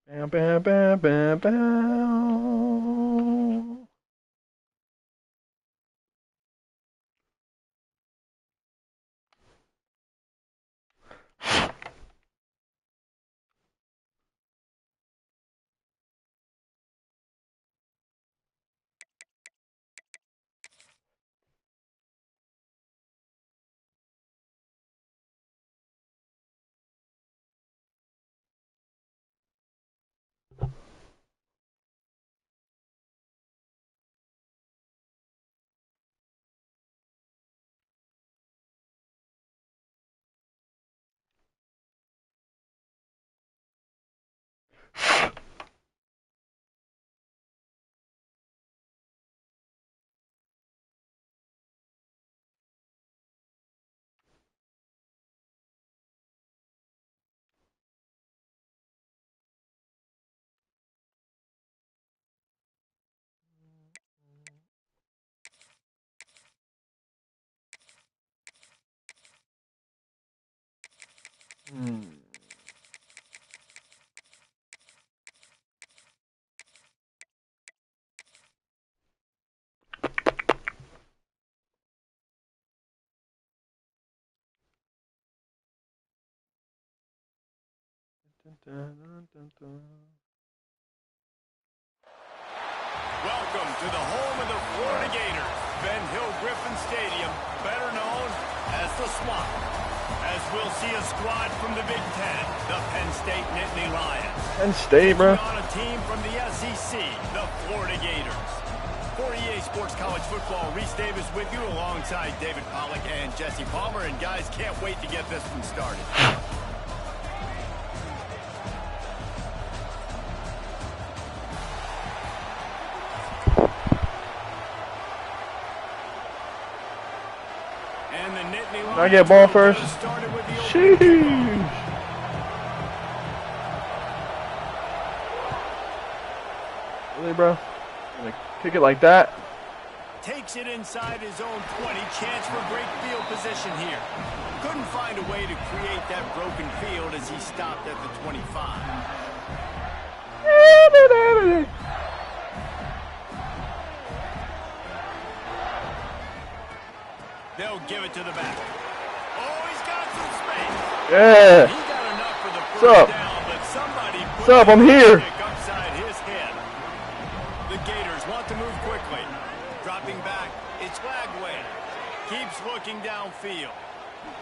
Bam, bam, bam, bam, bam. Hmm. Dun, dun, dun, dun. Welcome to the home of the Florida Gators, Ben Hill Griffin Stadium, better known as the Swamp. As we'll see a squad from the Big Ten, the Penn State Nittany Lions. Penn State, bro. On a team from the SEC, the Florida Gators. For EA Sports College Football, Reese Davis with you alongside David Pollack and Jesse Palmer. And guys, can't wait to get this one started. Can I get ball first? Sheesh. Really, bro? Gonna kick it like that? Takes it inside his own 20. Chance for great field position here. Couldn't find a way to create that broken field as he stopped at the 25. They'll give it to the back. Oh, he's got some space. Yeah. He got enough for the What's up? down, but somebody What's up? I'm here. Upside his head. The Gators want to move quickly. Dropping back, it's Lagway. Keeps looking downfield.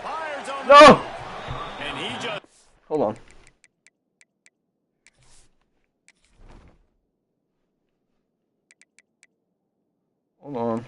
Fires on the No. move. And he just... Hold on. Hold on.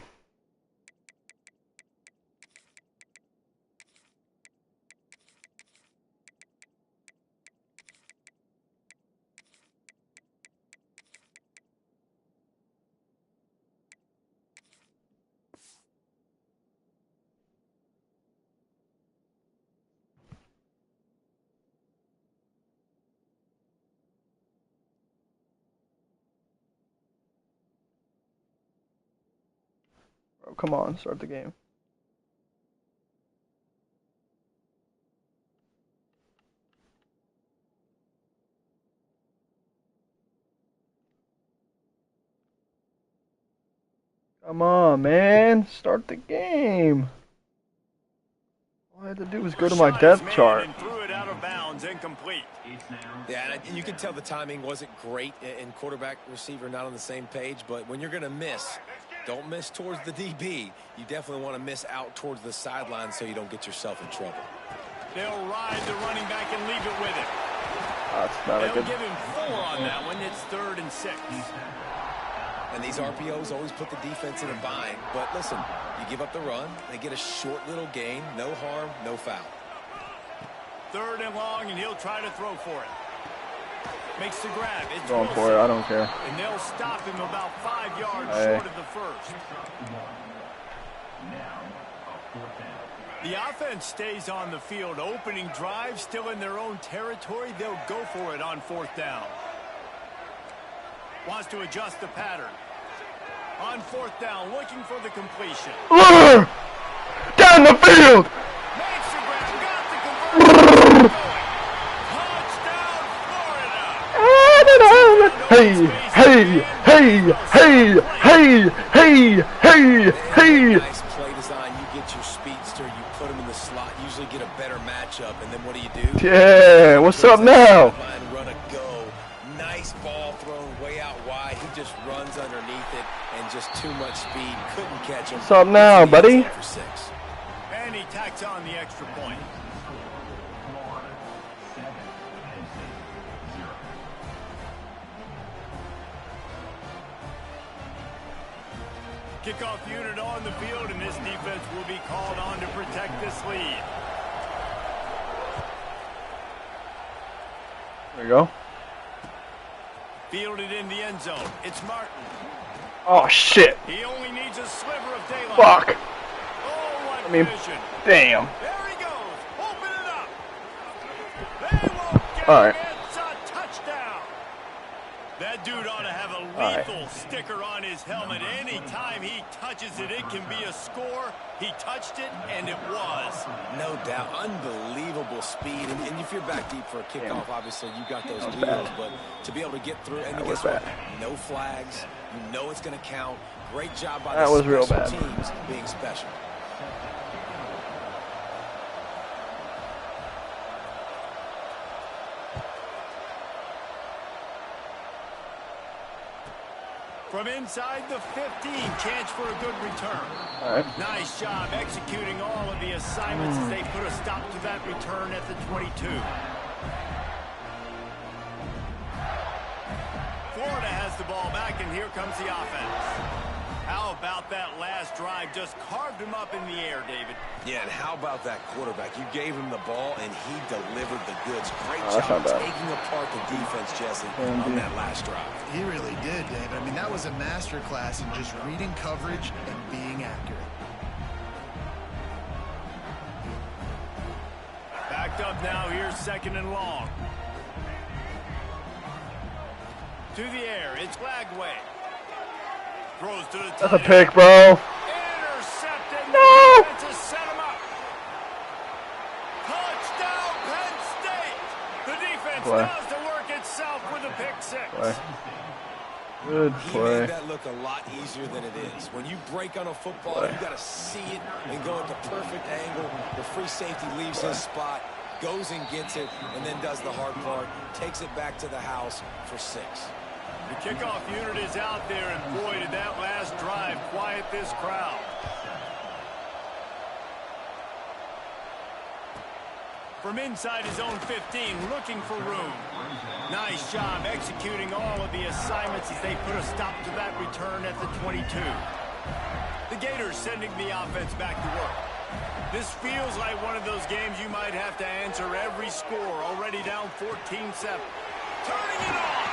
Bro, come on, start the game. Come on, man. Start the game. All I had to do was go to my depth chart. And threw it out of bounds, incomplete. Yeah, and you can tell the timing wasn't great, and quarterback, receiver not on the same page, but when you're going to miss, don't miss towards the DB. You definitely want to miss out towards the sideline so you don't get yourself in trouble. They'll ride the running back and leave it with him. That's not a They'll good. give him 4 on that one. It's 3rd and 6. And these RPOs always put the defense in a bind. But listen, you give up the run, they get a short little gain, no harm, no foul. 3rd and long, and he'll try to throw for it. Makes the grab. It's Going Wilson. for it. I don't care. And they'll stop him about 5 yards Hey. short of the first. The offense stays on the field. Opening drive, still in their own territory. They'll go for it on 4th down. Wants to adjust the pattern. On 4th down, looking for the completion. Down the field! Makes the grab, got the conversion. Touchdown, Florida! Hey, hey, hey, hey, hey, hey, hey, hey. Nice play design. You get your speedster, you put him in the slot, usually get a better matchup, and then what do? Yeah, what's up now? Run a go. Nice ball thrown way out wide. He just runs underneath it, and just too much speed. Couldn't catch him. What's up now, buddy? And he tacks on the extra point. Kickoff unit on the field, and this defense will be called on to protect this lead. There you go. Fielded in the end zone. It's Martin. Oh, shit. He only needs a sliver of daylight. Fuck. Oh, what I mean, vision. damn. There he goes. Open it up. They won't get All right. it. It's a touchdown. That dude ought to have a lethal sticker on his helmet. Anytime he touches it, it can be a score. He touched it, and it was. No doubt. Unbelievable speed. And if you're back deep for a kickoff, obviously you got those wheels. But to be able to get through, and guess what? No flags. You know it's going to count. Great job by the special teams being special. From inside the 15, chance for a good return. All right. Nice job executing all of the assignments as they put a stop to that return at the 22. Florida has the ball back, and here comes the offense. How about that last drive? Just carved him up in the air, David. Yeah, and how about that quarterback? You gave him the ball, and he delivered the goods. Great job taking apart the defense, Jesse, on that last drive. He really did, David. I mean, that was a masterclass in just reading coverage and being accurate. Backed up now. Here's second and long. To the air. It's Lagway. Throws to the tight. That's a pick, bro. Intercepted. No. To set him up. Touchdown, Penn State. The defense does the work itself with a pick six. Good He play. made that look a lot easier than it is. When you break on a football, you got to see it and go into perfect angle. The free safety leaves his spot, goes and gets it, and then does the hard part, takes it back to the house for 6. The kickoff unit is out there, and boy, did that last drive quiet this crowd. From inside his own 15, looking for room. Nice job executing all of the assignments as they put a stop to that return at the 22. The Gators sending the offense back to work. This feels like one of those games you might have to answer every score. Already down 14-7. Turning it on.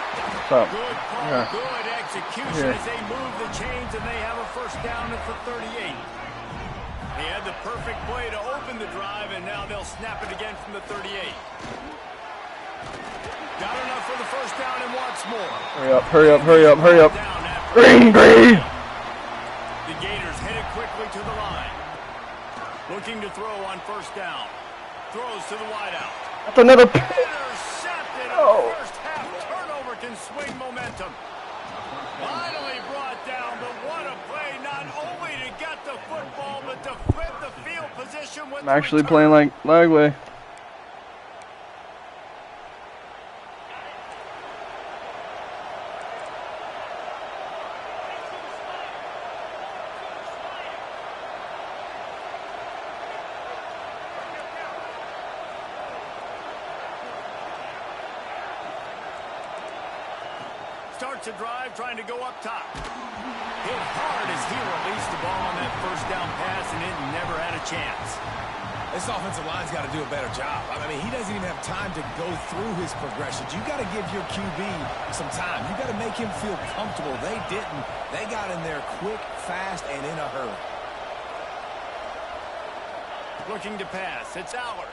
Good call, good execution as they move the chains, and they have a first down at the 38. He had the perfect play to open the drive, and now they'll snap it again from the 38. Got enough for the first down and wants more. Hurry up, hurry up, hurry up, hurry up. Green, green. The Gators headed quickly to the line. Looking to throw on first down. Throws to the wideout. That's another pick. Intercepted. Oh. First half turnover can swing momentum. Finally brought down, but what a play, not only to get the football, but to flip the field position with I'm actually playing like Lagway. Starts a drive trying to go up top. Hit hard as he released the ball on that first down pass, and it never had a chance. This offensive line's got to do a better job. I mean, he doesn't even have time to go through his progressions. You got to give your QB some time. You got to make him feel comfortable. They didn't. They got in there quick, fast, and in a hurry. Looking to pass. It's Allard.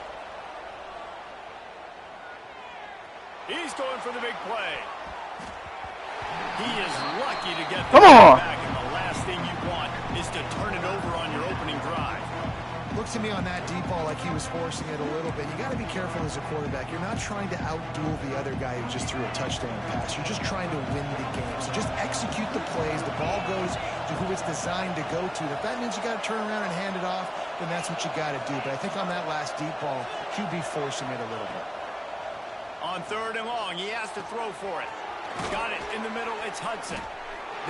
He's going for the big play. He is lucky to get the ball back, and the last thing you want is to turn it over on your opening drive. Looked to me on that deep ball like he was forcing it a little bit. You got to be careful as a quarterback. You're not trying to outduel the other guy who just threw a touchdown pass. You're just trying to win the game. So just execute the plays. The ball goes to who it's designed to go to. If that means you got to turn around and hand it off, then that's what you got to do. But I think on that last deep ball, QB forcing it a little bit. On 3rd and long, he has to throw for it. Got it in the middle. It's Hudson.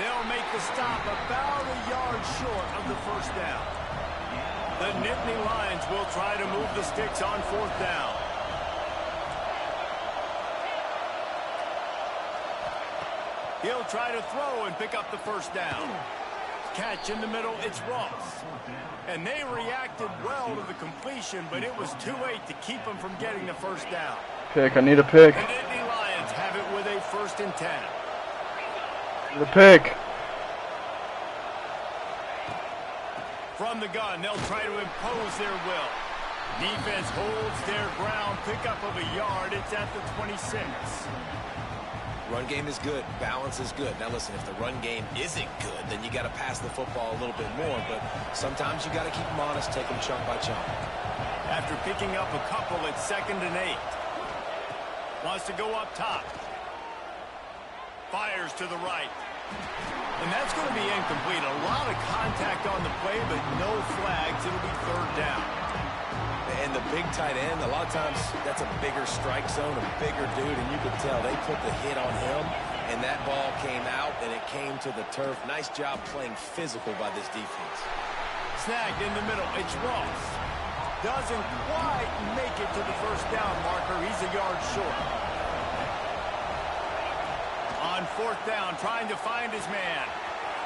They'll make the stop about a yard short of the first down. The Nittany Lions will try to move the sticks on 4th down. He'll try to throw and pick up the first down. Catch in the middle, it's Ross. And they reacted well to the completion, but it was too late to keep them from getting the first down. Pick, I need a pick. The Nittany Lions have it with a 1st and 10. The pick. From the gun, they'll try to impose their will. Defense holds their ground, pickup of a yard. It's at the 26. Run game is good. Balance is good. Now listen, if the run game isn't good, then you got to pass the football a little bit more. But sometimes you got to keep them honest, take them chunk by chunk. After picking up a couple, it's 2nd and 8. Wants to go up top. Fires to the right. And that's going to be incomplete. A lot of contact on the play, but no flags. It'll be 3rd down. And the big tight end, a lot of times that's a bigger strike zone, a bigger dude, and you could tell they put the hit on him, and that ball came out, and it came to the turf. Nice job playing physical by this defense. Snagged in the middle. It's Ross. Doesn't quite make it to the first down marker. He's a yard short. On 4th down, trying to find his man.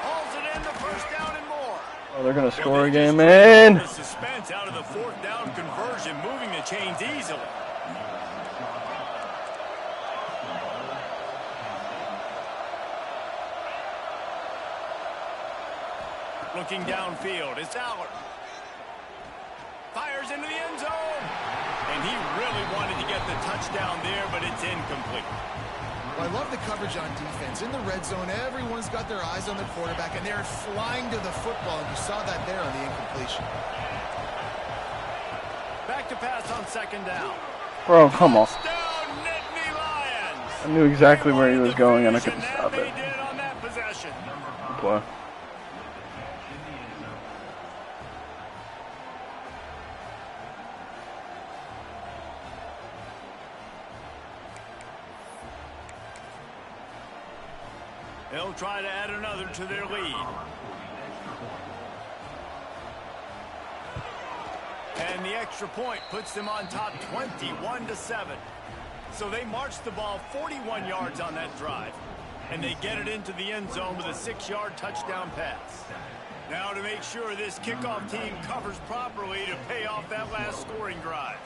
Hauls it in, the first down and more. Oh, they're going to score again, man. The suspense out of the 4th down conversion, moving the chains easily. Looking downfield, it's Allard. Fires into the end zone. And he really wanted to get the touchdown there, but it's incomplete. Well, I love the coverage on defense. In the red zone, everyone's got their eyes on the quarterback, and they're flying to the football. And you saw that there on the incompletion. Back to pass on 2nd down. Bro, come on. Touchdown, Nittany Lions. I knew exactly where he was going, and I couldn't stop They it. did on that possession. Good play. They'll try to add another to their lead. And the extra point puts them on top 21-7. So they march the ball 41 yards on that drive. And they get it into the end zone with a 6-yard touchdown pass. Now to make sure this kickoff team covers properly to pay off that last scoring drive.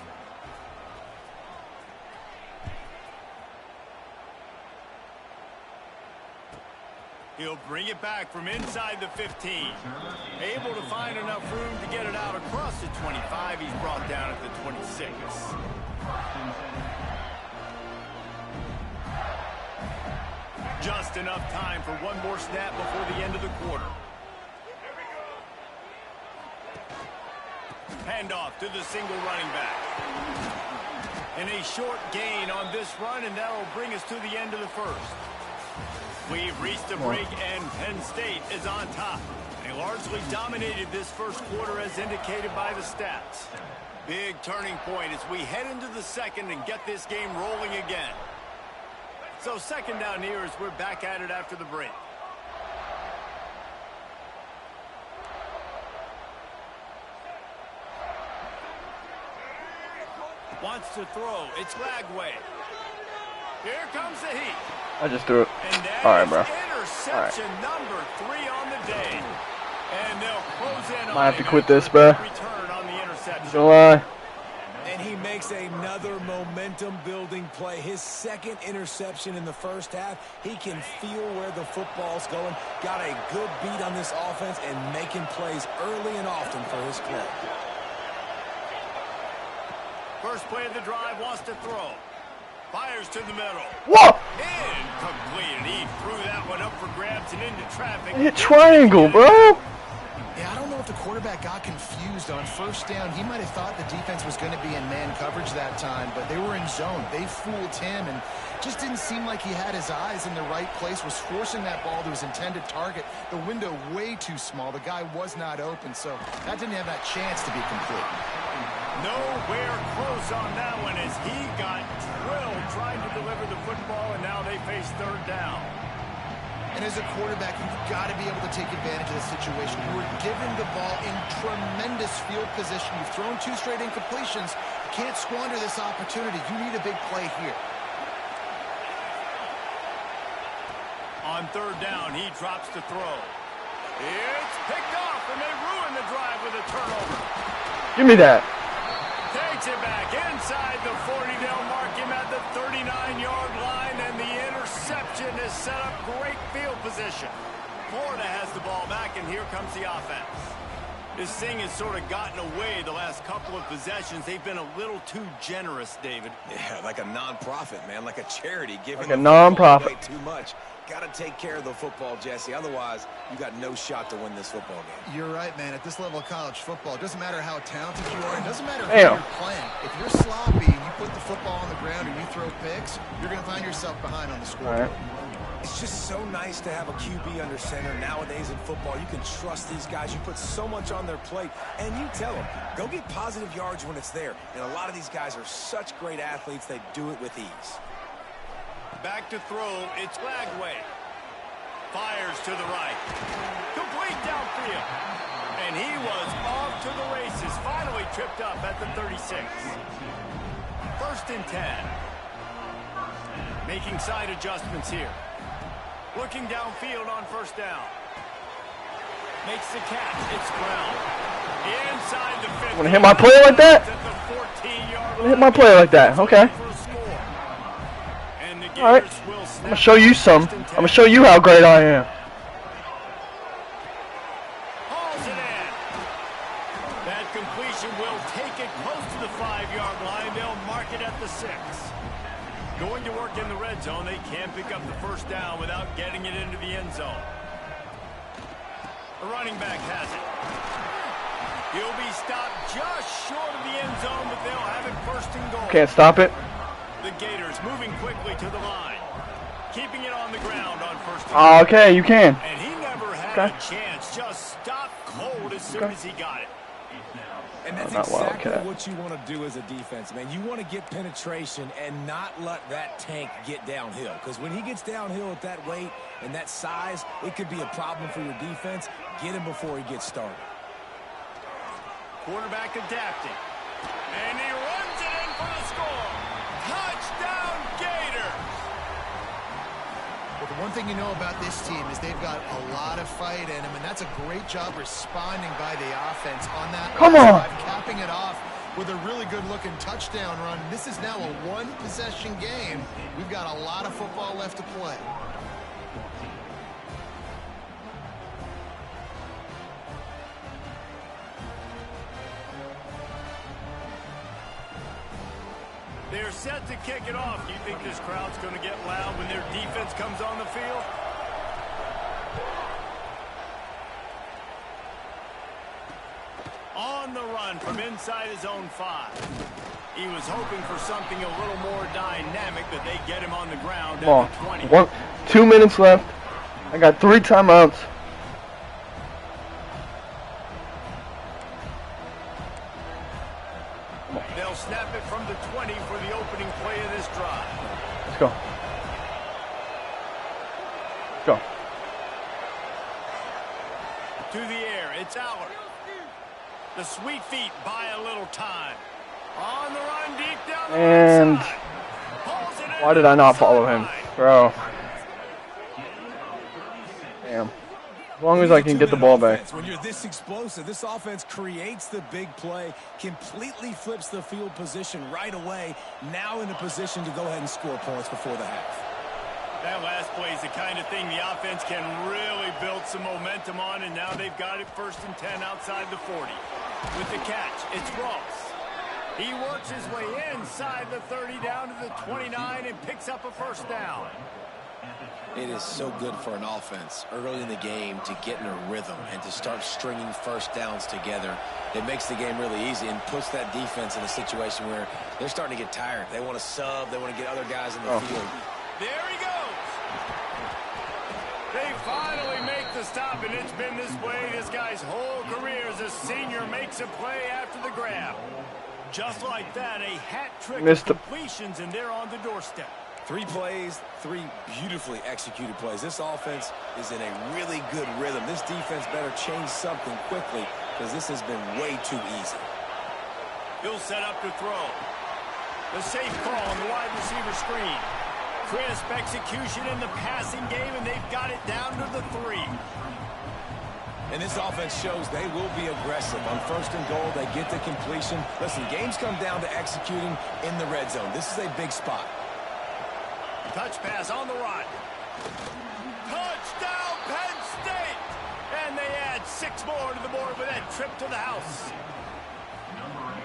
He'll bring it back from inside the 15. Able to find enough room to get it out across the 25. He's brought down at the 26. Just enough time for one more snap before the end of the quarter. Handoff to the single running back. And a short gain on this run, and that'll bring us to the end of the first. We've reached a break, and Penn State is on top. They largely dominated this first quarter as indicated by the stats. Big turning point as we head into the second and get this game rolling again. So 2nd down here as we're back at it after the break. Wants to throw. It's Lagway. Here comes the heat. I just threw it. All right, bro. Interception number 3 on the day. And they'll close in. Might have to quit this, bro. Return on the interception. Don't lie. And he makes another momentum-building play. His 2nd interception in the first half. He can feel where the football's going. Got a good beat on this offense and making plays early and often for his club. First play of the drive, wants to throw. Fires to the middle. Whoa! Incomplete. He threw that one up for grabs and into traffic. Hit triangle, bro. Yeah, I don't know if the quarterback got confused on first down. He might have thought the defense was going to be in man coverage that time, but they were in zone. They fooled him and just didn't seem like he had his eyes in the right place, was forcing that ball to his intended target. The window way too small. The guy was not open, so that didn't have that chance to be complete. Nowhere close on that one as he got drilled trying to deliver the football, and now they face third down. And as a quarterback, you've got to be able to take advantage of the situation. You were given the ball in tremendous field position. You've thrown 2 straight incompletions. You can't squander this opportunity. You need a big play here. On third down, he drops to throw. It's picked off, and they ruin the drive with a turnover. Give me that. Takes it back inside the 40. They'll mark him at the 39-yard line, and the interception has set up great field position. Florida has the ball back, and here comes the offense. This thing has sort of gotten away the last couple of possessions. They've been a little too generous, David. Yeah, like a non-profit, man, like a charity. Giving like a non-profit. Way too much. Got to take care of the football, Jesse. Otherwise, you got no shot to win this football game. You're right, man. At this level of college football, it doesn't matter how talented you are. It doesn't matter who Damn. you're playing. If you're sloppy and you put the football on the ground and you throw picks, you're going to find yourself behind on the scoreboard. It's just so nice to have a QB under center nowadays in football. You can trust these guys. You put so much on their plate, and you tell them, go get positive yards when it's there. And a lot of these guys are such great athletes, they do it with ease. Back to throw, it's Lagway. Fires to the right. Complete downfield. And he was off to the races. Finally tripped up at the 36. 1st and 10. Making side adjustments here. Looking downfield on first down. Makes the catch. It's ground. Inside the 50. Want to hit my play like that? Hit my play like that. Okay. All right. I'm gonna show you some. I'm gonna show you how great I am. Hauls it in. That completion will take it close to the 5-yard line. They'll mark it at the 6. Going to work in the red zone. They can't pick up the first down without getting it into the end zone. The running back has it. He'll be stopped just short of the end zone, but they'll have it 1st and goal. Can't stop it. The Gators moving quickly to the line. Keeping it on the ground on 1st and Oh, okay, you can. And he never had a chance. Just stopped cold as soon as he got it. And that's exactly what you want to do as a defense, man. You want to get penetration and not let that tank get downhill. Because when he gets downhill at that weight and that size, it could be a problem for your defense. Get him before he gets started. Quarterback adapting. And he runs it in for the score. Touchdown, Gators! Well, the one thing you know about this team is they've got a lot of fight in them, and that's a great job responding by the offense on that drive, capping it off with a really good-looking touchdown run. This is now a one-possession game. We've got a lot of football left to play. They're set to kick it off. Do you think this crowd's going to get loud when their defense comes on the field? On the run from inside his own 5. He was hoping for something a little more dynamic, but they get him on the ground at the 20. 2 minutes left. I got 3 timeouts. They'll snap it from the 20 for the opening play of this drive. Let's go. Let's go. To the air, it's Allard. The sweet feet buy a little time. On the run deep down the and side. Why did I not follow him? Bro. Damn. As long as I can get the ball back. When you're this explosive, this offense creates the big play, completely flips the field position right away, now in a position to go ahead and score points before the half. That last play is the kind of thing the offense can really build some momentum on, and now they've got it 1st and 10 outside the 40. With the catch, it's Ross. He works his way inside the 30 down to the 29 and picks up a 1st down. It is so good for an offense early in the game to get in a rhythm and to start stringing first downs together. It makes the game really easy and puts that defense in a situation where they're starting to get tired. They want to sub. They want to get other guys in the field. There he goes. They finally make the stop, and it's been this way this guy's whole career as a senior makes a play after the grab. Just like that, a hat trick of completions, and they're on the doorstep. 3 plays, 3 beautifully executed plays. This offense is in a really good rhythm. This defense better change something quickly because this has been way too easy. He'll set up to throw. The safe call on the wide receiver screen. Crisp execution in the passing game, and they've got it down to the 3. And this offense shows they will be aggressive. On 1st and goal, they get the completion. Listen, games come down to executing in the red zone. This is a big spot. Touch pass on the right. Touchdown, Penn State! And they add 6 more to the board with that trip to the house.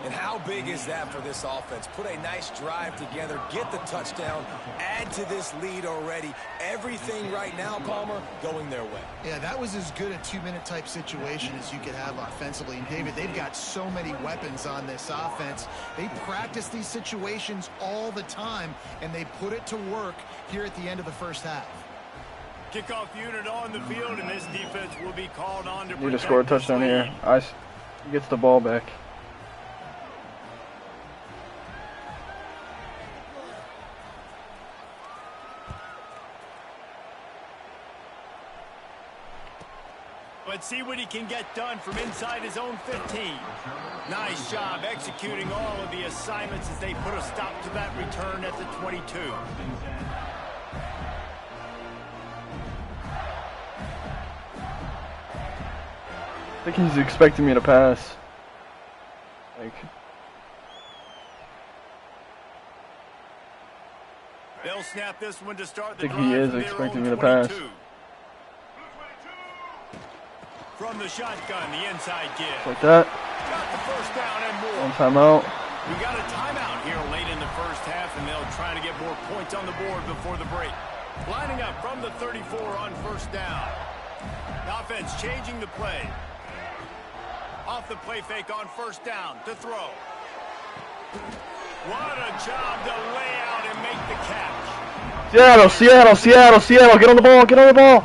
And how big is that for this offense? Put a nice drive together, get the touchdown, add to this lead already. Everything right now, Palmer, going their way. Yeah, that was as good a 2-minute type situation as you could have offensively. And David, they've got so many weapons on this offense. They practice these situations all the time, and they put it to work here at the end of the first half. Kickoff unit on the field, and this defense will be called on to need to score a touchdown here. He gets the ball back. Let's see what he can get done from inside his own 15. Nice job executing all of the assignments as they put a stop to that return at the 22. I think he's expecting me to pass. They'll snap this one to start the I think he is expecting me to pass. From the shotgun, the inside give. Like that. Got the first down and more. One timeout. We got a timeout here late in the first half, and they'll try to get more points on the board before the break. Lining up from the 34 on first down. Offense changing the play. Off the play fake on first down to throw. What a job to lay out and make the catch. Seattle, Seattle, Seattle, Seattle. Get on the ball, get on the ball.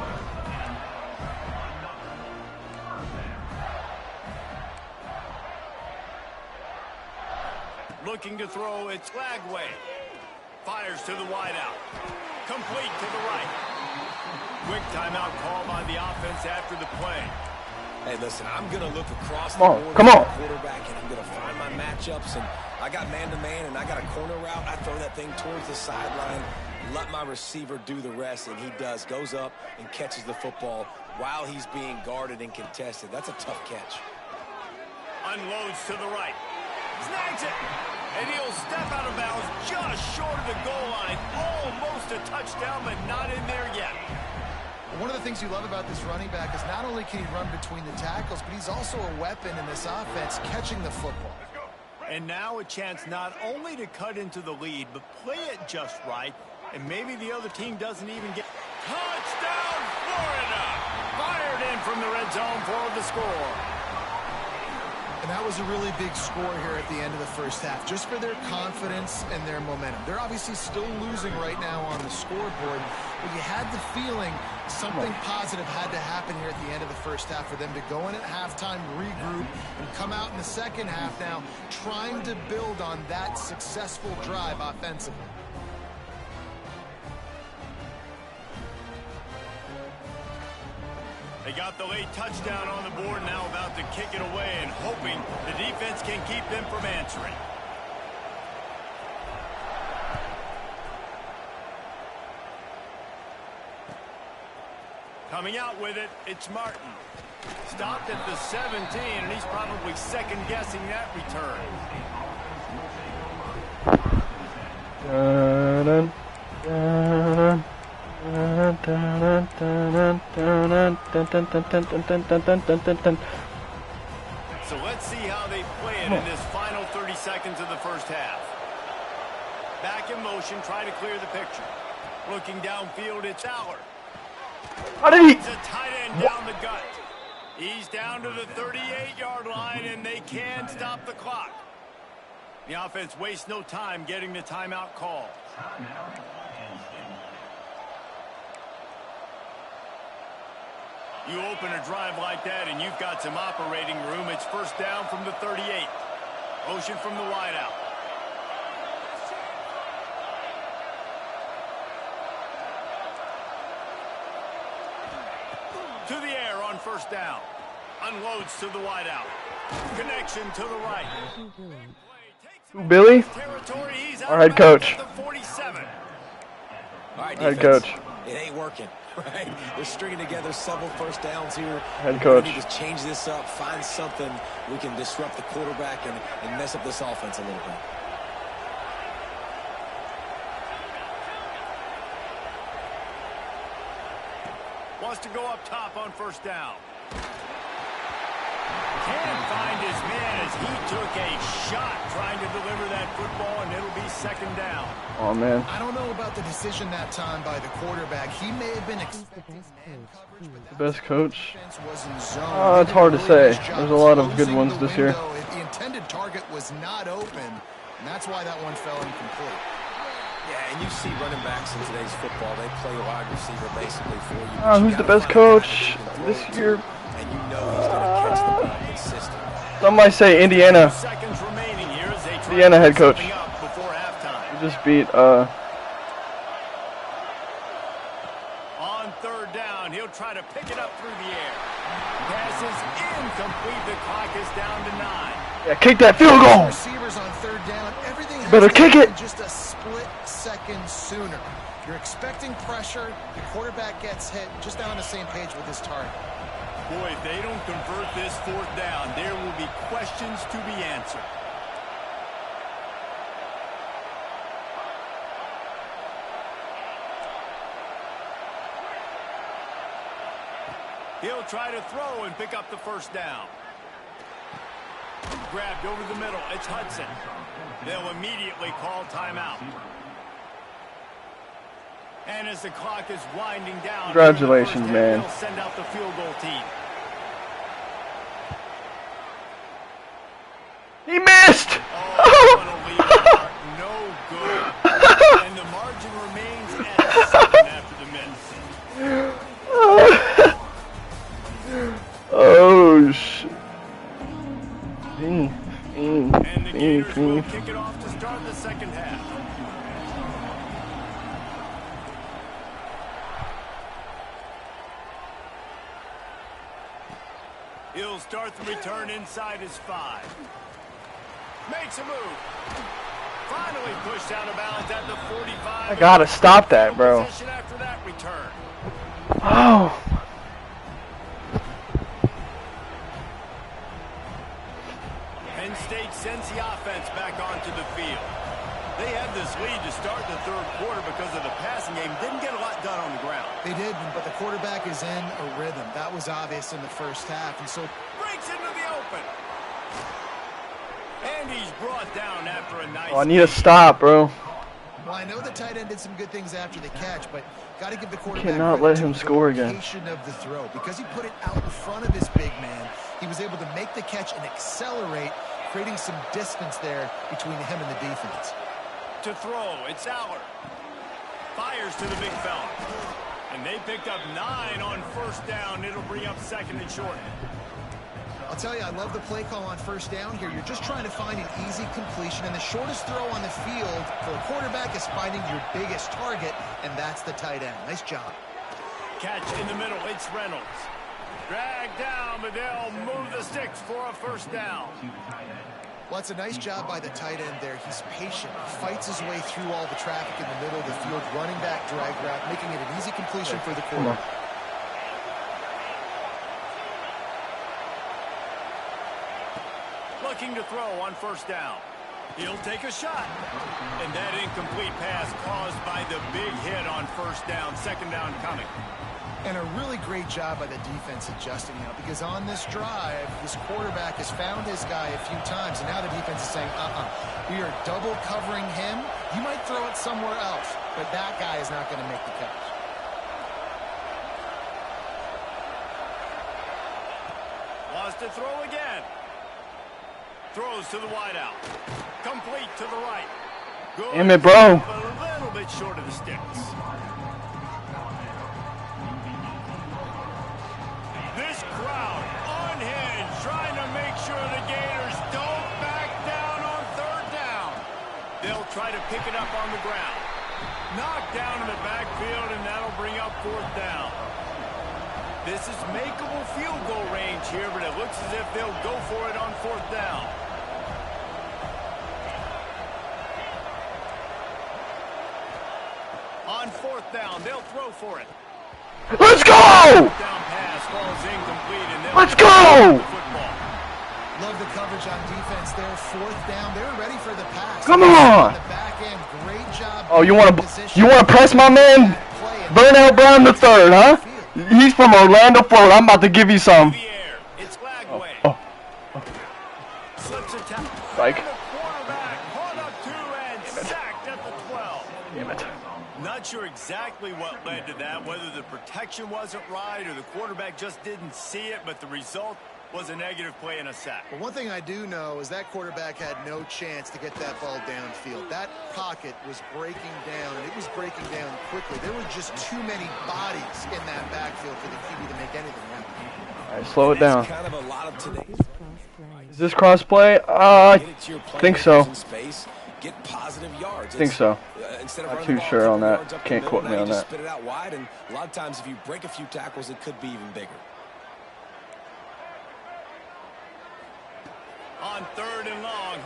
Looking to throw, it's Lagway. Fires to the wideout. Complete to the right. Quick timeout call by the offense after the play. Hey, listen, I'm going to look across the board at the quarterback, and I'm going to find my matchups. And I got man-to-man, and I got a corner route. I throw that thing towards the sideline, let my receiver do the rest, and he does. Goes up and catches the football while he's being guarded and contested. That's a tough catch. Unloads to the right. Snags it. And he'll step out of bounds just short of the goal line. Almost a touchdown, but not in there yet. One of the things you love about this running back is not only can he run between the tackles, but he's also a weapon in this offense, catching the football. And now a chance not only to cut into the lead, but play it just right, and maybe the other team doesn't even get... Touchdown, Florida! Fired in from the red zone for the score. And that was a really big score here at the end of the first half, just for their confidence and their momentum. They're obviously still losing right now on the scoreboard, but you had the feeling something positive had to happen here at the end of the first half for them to go in at halftime, regroup, and come out in the second half now trying to build on that successful drive offensively. They got the late touchdown on the board, now about to kick it away and hoping the defense can keep them from answering. Coming out with it, it's Martin. Stopped at the 17, and he's probably second-guessing that return. Dun, dun, dun. So let's see how they play it in this final 30 seconds of the first half. Back in motion, try to clear the picture. Looking downfield, it's Aller. How did he? It's a tight end down the gut. He's down to the 38-yard line, and they can stop the clock. The offense wastes no time getting the timeout call. You open a drive like that, and you've got some operating room. It's first down from the 38. Motion from the wideout. To the air on first down. Unloads to the wideout. Connection to the right. Who, Billy? Our head coach. All right, Head defense. coach. It ain't working, right? They're stringing together several first downs here. Head coach. We need to change this up, find something we can disrupt the quarterback and mess up this offense a little bit. Wants to go up top on first down. Can't find his man as he took a shot trying to deliver that football, and it'll be second down. Oh, man. I don't know about the decision that time by the quarterback. He may have been expecting man coverage, but The best coach. defense was in zone. It's hard to say. There's a lot of good ones this year. The intended target was not open, and that's why that one fell incomplete. Yeah, and you see running backs in today's football, they play wide receiver basically for you. Who's the best coach this year? And you know he's going to catch the ball consistently. Some might say Indiana. Seconds remaining here as they try Indiana to head coach. something up before halftime. We just beat, On third down, he'll try to pick it up through the air. Pass is incomplete. The clock is down to 9. yeah, kick that field goal. Receivers on third down. Everything has Better to kick happen it. just a split second sooner. You're expecting pressure. The quarterback gets hit. Just not on the same page with his target. Boy, if they don't convert this fourth down, there will be questions to be answered. He'll try to throw and pick up the first down. Grabbed over the middle. It's Hudson. They'll immediately call timeout. And as the clock is winding down, Congratulations, man. They'll send out the field goal team. He missed. Oh, what a lead mark. No good. And the margin remains at 7 after the miss. Oh, shit. And the Gators will kick it off to start the second half. He'll start the return inside his 5. Makes a move. Finally pushed out of bounds at the 45. I gotta stop that, bro. Possession after that return. Oh. Penn State sends the offense back onto the field. They had this lead to start the third quarter because of the passing game. Didn't get a lot done on the ground. They did, but the quarterback is in a rhythm. That was obvious in the first half, and so Breaks into the open. And he's brought down after a nice I need to stop, bro. well, I know the tight end did some good things after the catch, but got to give the quarterback Cannot credit let him to score the again. location of the throw. Because he put it out in front of his big man, he was able to make the catch and accelerate, creating some distance there between him and the defense. to throw. It's Aller. Fires to the big fella. And they picked up 9 on first down. It'll bring up second and short. I'll tell you, I love the play call on first down here. You're just trying to find an easy completion, and the shortest throw on the field for a quarterback is finding your biggest target, and that's the tight end. Nice job. Catch in the middle. It's Reynolds. Dragged down, but they'll move the sticks for a first down. Well, it's a nice job by the tight end there. He's patient. He fights his way through all the traffic in the middle of the field, running back drag route, making it an easy completion for the quarterback. Looking to throw on first down. He'll take a shot. And that incomplete pass caused by the big hit on first down. Second down coming. And a really great job by the defense adjusting now, because on this drive, this quarterback has found his guy a few times, and now the defense is saying, we are double covering him. You might throw it somewhere else. but that guy is not going to make the catch. Wants to throw again. Throws to the wideout. Complete to the right. Good. Damn it, bro. A little bit short of the sticks. This crowd unhinged, trying to make sure the Gators don't back down on third down. They'll try to pick it up on the ground. Knocked down in the backfield, and that'll bring up fourth down. This is makeable field goal range here, but it looks as if they'll go for it on fourth down. On fourth down, they'll throw for it. Let's go! Down pass falls incomplete, and Let's go! Love the coverage on defense there. Fourth down, they're ready for the pass. Come on! The back end, great job. Oh, you want to press my man? Burnout Brown the third, huh? He's from Orlando, Florida. I'm about to give you some. It's Oh. Slips a tackle. Strike. Quarterback caught up two and sacked at the 12. Damn it. Not sure exactly what led to that, whether the protection wasn't right or the quarterback just didn't see it, but the result was a negative play and a sack. But one thing I do know is that quarterback had no chance to get that ball downfield. That pocket was breaking down, and it was breaking down quickly. There were just too many bodies in that backfield for the QB to make anything happen. All right, slow it down. Kind of a lot of today's. Is this cross play? I think so. Get positive yards. I think so. Instead of Not running too the ball sure a couple on that. yards up the Can't middle, quote now me you on just that. spit it out wide, and a lot of times if you break a few tackles, it could be even bigger. On third and long.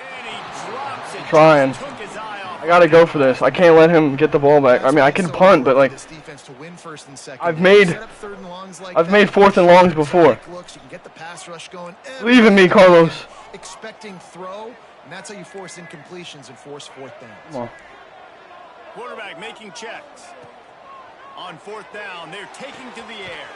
And he drops it. Trying. Took his eye off. I gotta go for this. I can't let him get the ball back. I mean, I can punt, but like, I've made fourth and longs before. Believe in me, Carlos. Expecting throw, and that's how you force incompletions and force fourth down. Come on. Quarterback making checks. On fourth down, they're taking to the air.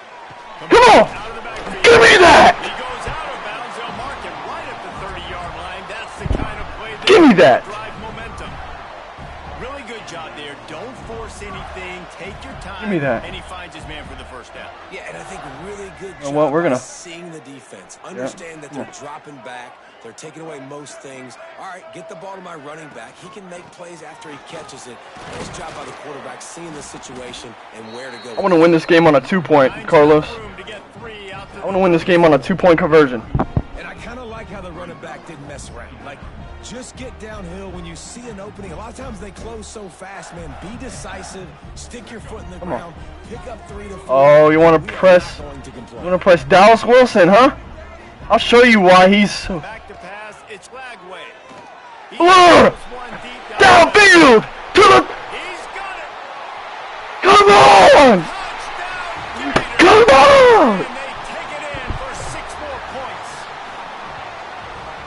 Come on! Out of the backfield. Give me that! He goes out of bounds. They'll mark him right at the 30-yard line. That's the kind of play that Give me that! drive momentum. Really good job there. Don't force anything. Take your time. Give me that. And he finds his man for the first down. Yeah, and I think really good You know job what, we're gonna- by seeing the defense. Understand that they're dropping back. They're taking away most things. All right, get the ball to my running back. He can make plays after he catches it. Nice job by the quarterback seeing the situation and where to go. I want to win this game on a 2-point, Carlos. I want to win this game on a 2-point conversion. And I kind of like how the running back didn't mess around. Like, just get downhill when you see an opening. A lot of times they close so fast, man. Be decisive. Stick your foot in the ground. Pick up 3 to 4. Oh, you want to press? You want to press Dallas Wilson, huh? I'll show you why he's so. Back to pass. It's Lagway. Downfield to the. He's got it. Come on! Come on! And they take it in for 6 more points.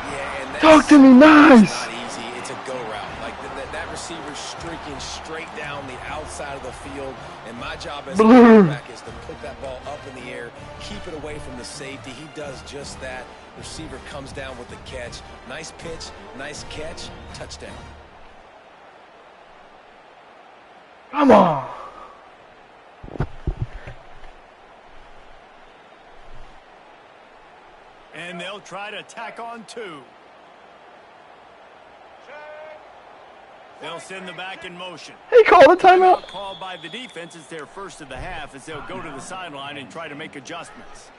Yeah, and that's Talk to me nice. not easy. It's a go route. Like that receiver's streaking straight down the outside of the field, and my job as a quarterback is to put that ball up in the air, keep it away from the safety. He does just that. Receiver comes down with the catch. Nice pitch, nice catch, touchdown. Come on! And they'll try to tack on 2. They'll send the back in motion. Hey, call the timeout. Called by the defense. It's their first of the half as they'll go to the sideline and try to make adjustments.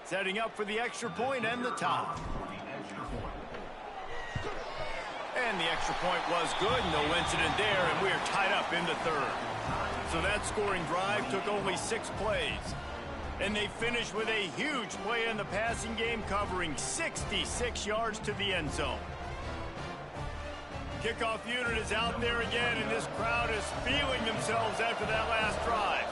Setting up for the extra point and the tie. And the extra point was good. No incident there, and we're tied up in the third. So that scoring drive took only 6 plays. And they finished with a huge play in the passing game, covering 66 yards to the end zone. Kickoff unit is out there again, and this crowd is feeling themselves after that last drive.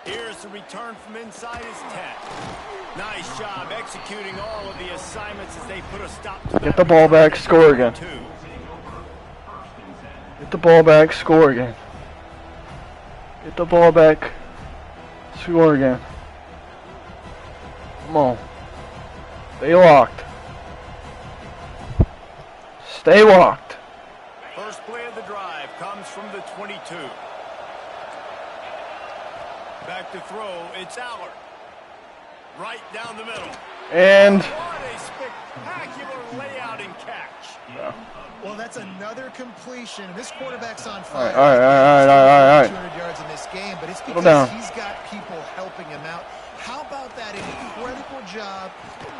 Here's the return from inside his 10. Nice job executing all of the assignments as they put a stop to Get the ball back, score again. Get the ball back, score again. Get the ball back. Score again. Come on. Stay locked. Stay locked. First play of the drive comes from the 22. Back to throw, it's Allard. Right down the middle. And What a spectacular layout and catch. yeah. Well, that's another completion. This quarterback's on fire. All right. 200 yards in this game, but it's Settle because down. he's got people helping him out. How about that incredible job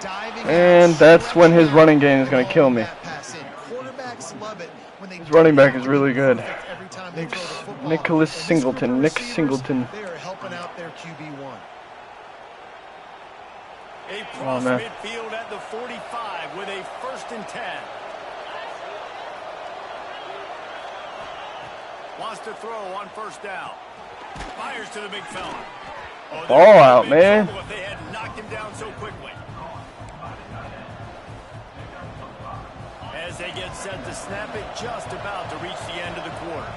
diving And out, that's when his stretching running out, game is going to kill me. that pass in. Quarterbacks love it when they His running back is really good. every time they throw the football. Nicholas And this Singleton. group of Nick receivers, Singleton. They are helping out their QB1. Across man. midfield at the 45 with a 1st and 10. Wants to throw on 1st down. Fires to the big fella. Oh, Ball out, man. If they had knocked him down so quickly. As they get set to snap it, just about to reach the end of the quarter.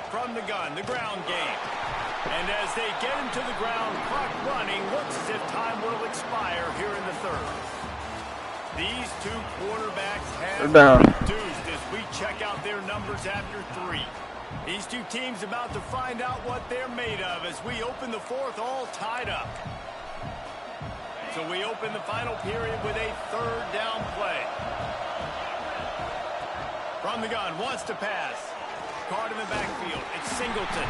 From the gun, the ground game. And as they get him to the ground, clock running, looks as if time will expire here in the 3rd. These two quarterbacks have reduced as we check out their numbers after 3. These two teams about to find out what they're made of as we open the 4th all tied up. So we open the final period with a 3rd down play. From the gun, wants to pass. Caught in the backfield. It's Singleton.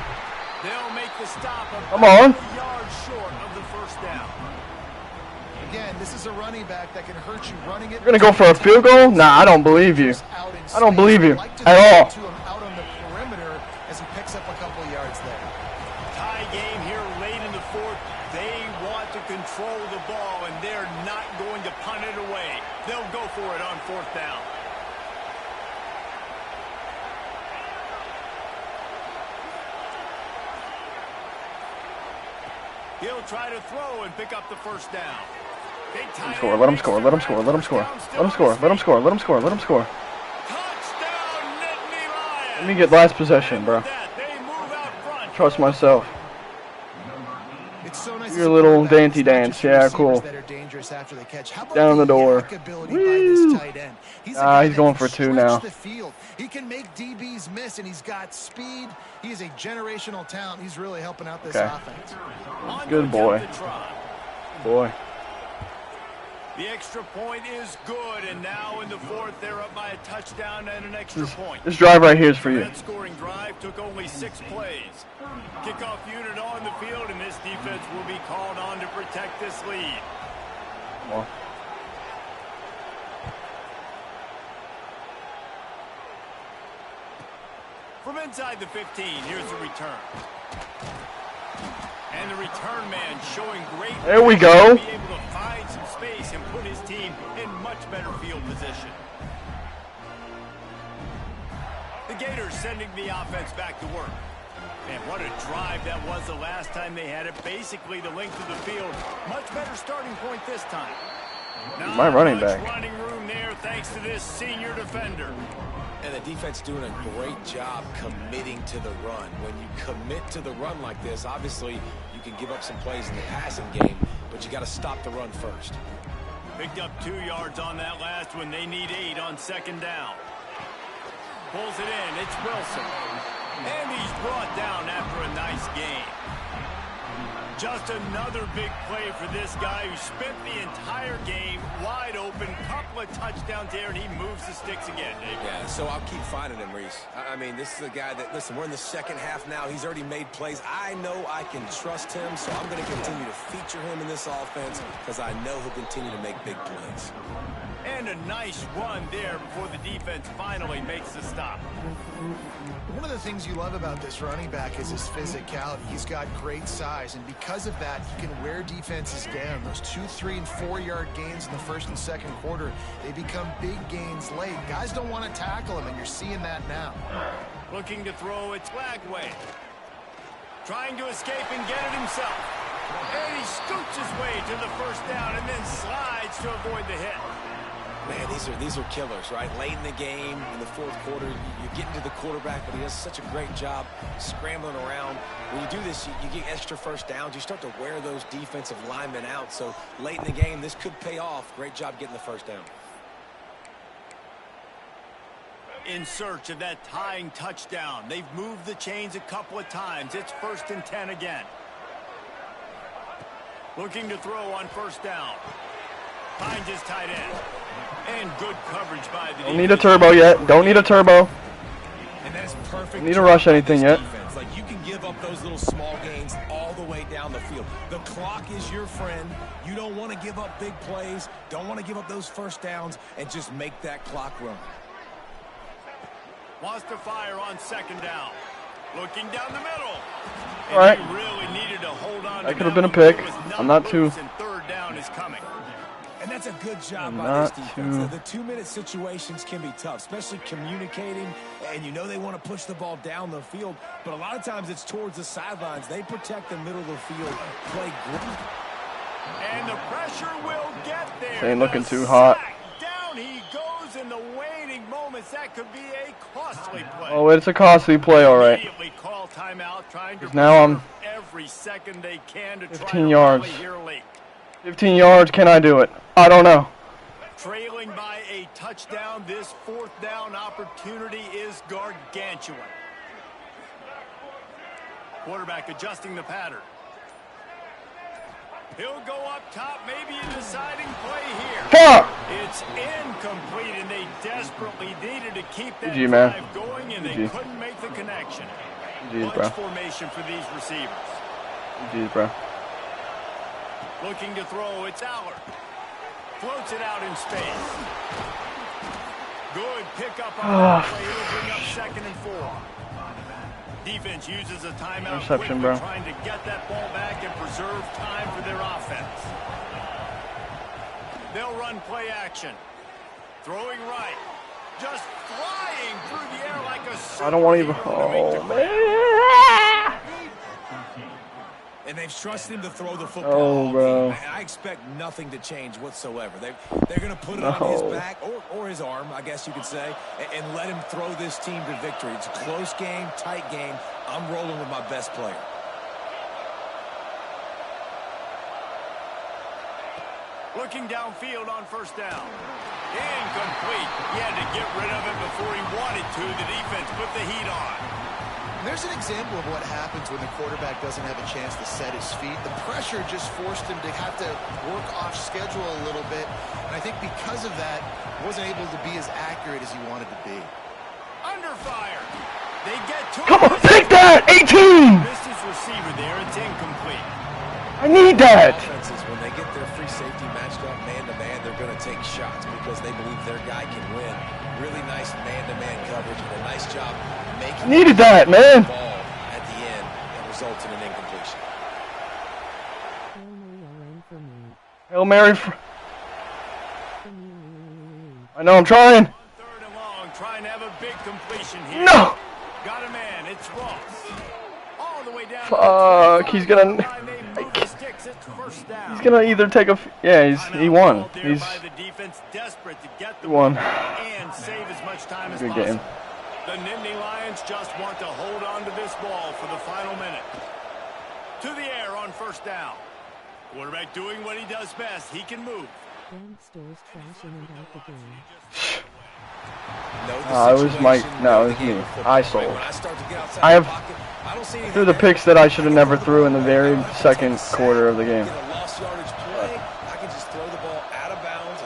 They'll make the stop about a yard short of the 1st down. Again, this is a running back that can hurt you running it. You're going to go for a field goal? Nah, I don't believe you. I don't believe you at all. To him out on the perimeter as he picks up a couple yards there. Tie game here late in the 4th. They want to control the ball, and they're not going to punt it away. They'll go for it on 4th down. He'll try to throw and pick up the 1st down. Let him score. Let him score. Let him score. Let him score. Let him score. Let him score. Let him score. Touchdown, Nittany Lions. Let me get last possession, bro. They move out front. Trust myself. It's so nice Your little dainty dance. Yeah, cool. Down the door. He's going for 2 now. He can make DBs miss, and he's got speed. He is a generational talent. He's really helping out this offense. Good boy. Boy. The extra point is good, and now in the 4th, they're up by a touchdown and an extra point. This drive right here is for you. That scoring drive took only 6 plays. Kickoff unit on the field, and this defense will be called on to protect this lead. Come on. From inside the 15, here's the return. And the return man showing great. There we go. To be able to find some space and put his team in much better field position. The Gators sending the offense back to work. Man, what a drive that was the last time they had it. Basically the length of the field. Much better starting point this time. Not my running back. Running room there thanks to this senior defender. And the defense doing a great job committing to the run. When you commit to the run like this, obviously you can give up some plays in the passing game, but you got to stop the run first. Picked up 2 yards on that last one. They need 8 on 2nd down. Pulls it in. It's Wilson. And he's brought down after a nice game. Just another big play for this guy who spent the entire game wide open. Couple of touchdowns there, and he moves the sticks again, Dave. Yeah, so I'll keep finding him, Reese. I mean, this is a guy that, listen, we're in the 2nd half now. He's already made plays. I know I can trust him, so I'm going to continue to feature him in this offense because I know he'll continue to make big plays. And a nice run there before the defense finally makes the stop. One of the things you love about this running back is his physicality. He's got great size, and because of that, he can wear defenses down. Those 2, 3, and 4-yard gains in the 1st and 2nd quarter, they become big gains late. Guys don't want to tackle him, and you're seeing that now. Looking to throw, it's Lagway. Trying to escape and get it himself. And he scoots his way to the 1st down and then slides to avoid the hit. Man, these are killers, right? Late in the game, in the fourth quarter, you're getting to the quarterback, but he does such a great job scrambling around. When you do this, you get extra first downs. You start to wear those defensive linemen out. So late in the game, this could pay off. Great job getting the first down. In search of that tying touchdown. They've moved the chains a couple of times. It's 1st and 10 again. Looking to throw on first down. Finds his tight end. And good coverage by the Don't need a turbo yet. Don't need a turbo. And that is perfect. Don't need to rush anything yet. Defense. Like, you can give up those little small gains all the way down the field. The clock is your friend. You don't want to give up big plays. Don't want to give up those first downs and just make that clock run. Wants to fire on 2nd down. Looking down the middle. All right. He really needed to hold on. That could have been a pick. I'm not too. And 3rd down is coming. And that's a good job by this defense. The 2-minute situations can be tough, especially communicating, and you know they want to push the ball down the field, but a lot of times it's towards the sidelines. They protect the middle of the field, play great. And the pressure will get there. They ain't looking too hot. Down he goes in the waiting moments. That could be a costly play. Oh, it's a costly play, all right. Immediately call timeout, trying to now I'm every second they can to 15 try to yards. rally here late. 15 yards, can I do it? I don't know. Trailing by a touchdown, this 4th down opportunity is gargantuan. Quarterback adjusting the pattern. He'll go up top, maybe a deciding play here. Fuck! It's incomplete, and they desperately needed to keep that GG, man. drive going, and they GG. couldn't make the connection. GG's, bro. Bunch formation for these receivers. GG's, bro. Looking to throw, it's Allard. Floats it out in space. Good pickup on that play. It'll bring up 2nd and 4. Defense uses a timeout Interception, quickly, bro. trying to get that ball back and preserve time for their offense. They'll run play action. Throwing right. Just flying through the air like a I don't want to even. superhero to make the Oh, grab. man. And they've trusted him to throw the football. Oh, bro. And I expect nothing to change whatsoever. They're going to put it on his back, or his arm, I guess you could say, and let him throw this team to victory. It's a close game, tight game. I'm rolling with my best player. Looking downfield on 1st down. Incomplete. He had to get rid of it before he wanted to. The defense put the heat on. There's an example of what happens when the quarterback doesn't have a chance to set his feet. The pressure just forced him to have to work off schedule a little bit. And I think because of that, wasn't able to be as accurate as he wanted to be. Under fire. They get to Come on, take that! 18! Missed his receiver there. It's incomplete. I need that! Offenses, when they get their free safety matched up man-to-man, they're going to take shots because they believe their guy can win. Really nice man-to-man coverage and a nice job making Needed that, man. the ball at the end and results in an incompletion. Hail Mary. I know, I'm trying. 3rd and long, trying to have a big completion here. No! Got a man. It's Ross. All the way down. Fuck, he's gonna. He's gonna either take a. Yeah, he won. He won. And save as much time as Good possible. game. The Nittany Lions just want to hold on to this ball for the final minute. To the air on 1st down. Quarterback doing what he does best. He can move. It was my. No, it was me. I sold. I have threw the picks that I should have never threw in the very second quarter of the game.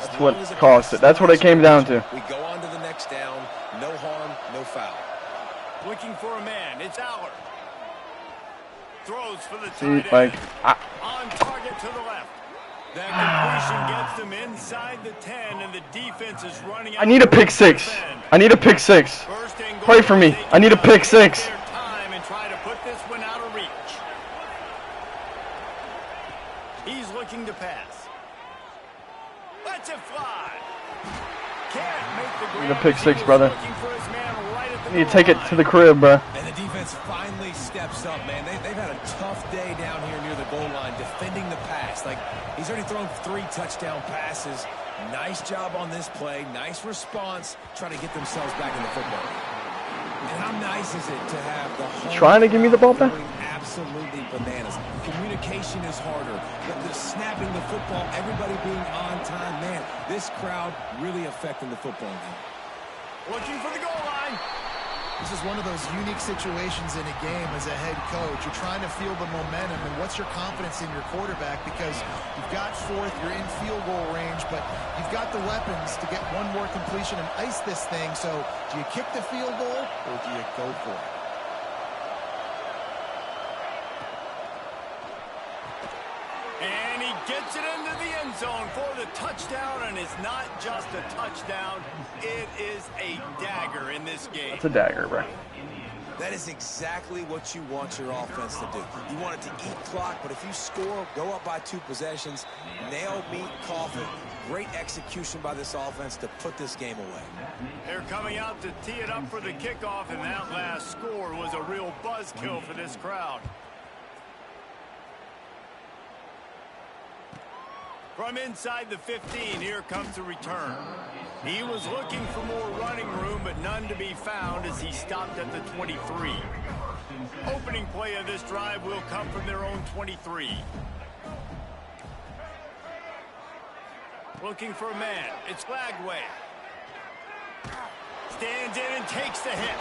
That's what cost it. That's what it came down to. We go on to the next down. No harm, no foul. Looking for a man. It's Allard. Throws for the See, tight like, end. On target to the left. That completion gets them inside the 10, and the defense is running out. I need a pick six. I need a pick six. Pray for me. I need a pick six. Time and try to put this one out of reach. He's looking to pass. Lets it fly. Can't make the grab. Need a pick six, brother. Looking for his man right at the I need to take it to the crib, bro. And the defense finally steps up, man. They've had a tough day down here near the goal line defending the pass. Like, he's already thrown 3 touchdown passes. Nice job on this play. Nice response. Trying to get themselves back in the football game. And how nice is it to have the whole trying to give me the ball back? Absolutely bananas. Communication is harder. The snapping the football, everybody being on time. Man, this crowd really affecting the football game. Looking for the goal line. This is one of those unique situations in a game as a head coach. You're trying to feel the momentum, and what's your confidence in your quarterback? Because you've got fourth, you're in field goal range, but you've got the weapons to get one more completion and ice this thing. So do you kick the field goal, or do you go for it? And he gets it into the end zone for the touchdown, and it's not just a touchdown, it is a dagger in this game. It's a dagger, bro. That is exactly what you want your offense to do. You want it to eat clock, but if you score, go up by 2 possessions, nail, meet, coffin. Great execution by this offense to put this game away. They're coming out to tee it up for the kickoff, and that last score was a real buzzkill for this crowd. From inside the 15, here comes the return. He was looking for more running room, but none to be found as he stopped at the 23. Opening play of this drive will come from their own 23. Looking for a man. It's Lagway. Stands in and takes the hit.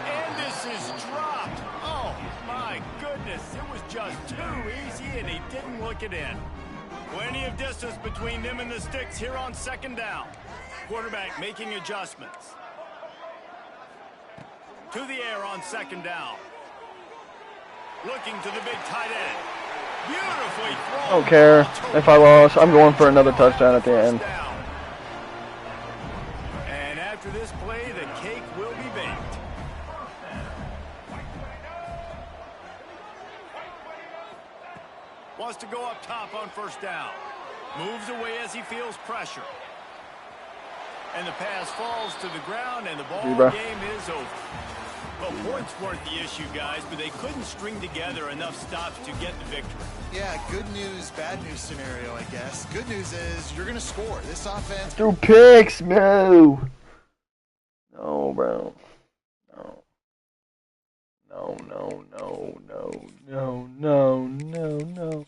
And this is dropped. Oh, my goodness. It was just too easy, and he didn't look it in. Plenty of distance between them and the sticks here on second down. Quarterback making adjustments. To the air on second down. Looking to the big tight end. Beautifully thrown. I don't care if I lost. I'm going for another touchdown at the end. And after this play, the cake will be baked. Wants to go up top on first down. Moves away as he feels pressure. And the pass falls to the ground, and the ball game is over. Well, points weren't the issue, guys, but they couldn't string together enough stops to get the victory. Yeah, good news, bad news scenario, I guess. Good news is you're going to score. This offense... Through picks, no. No, bro. No. No, no, no, no, no, no, no, no.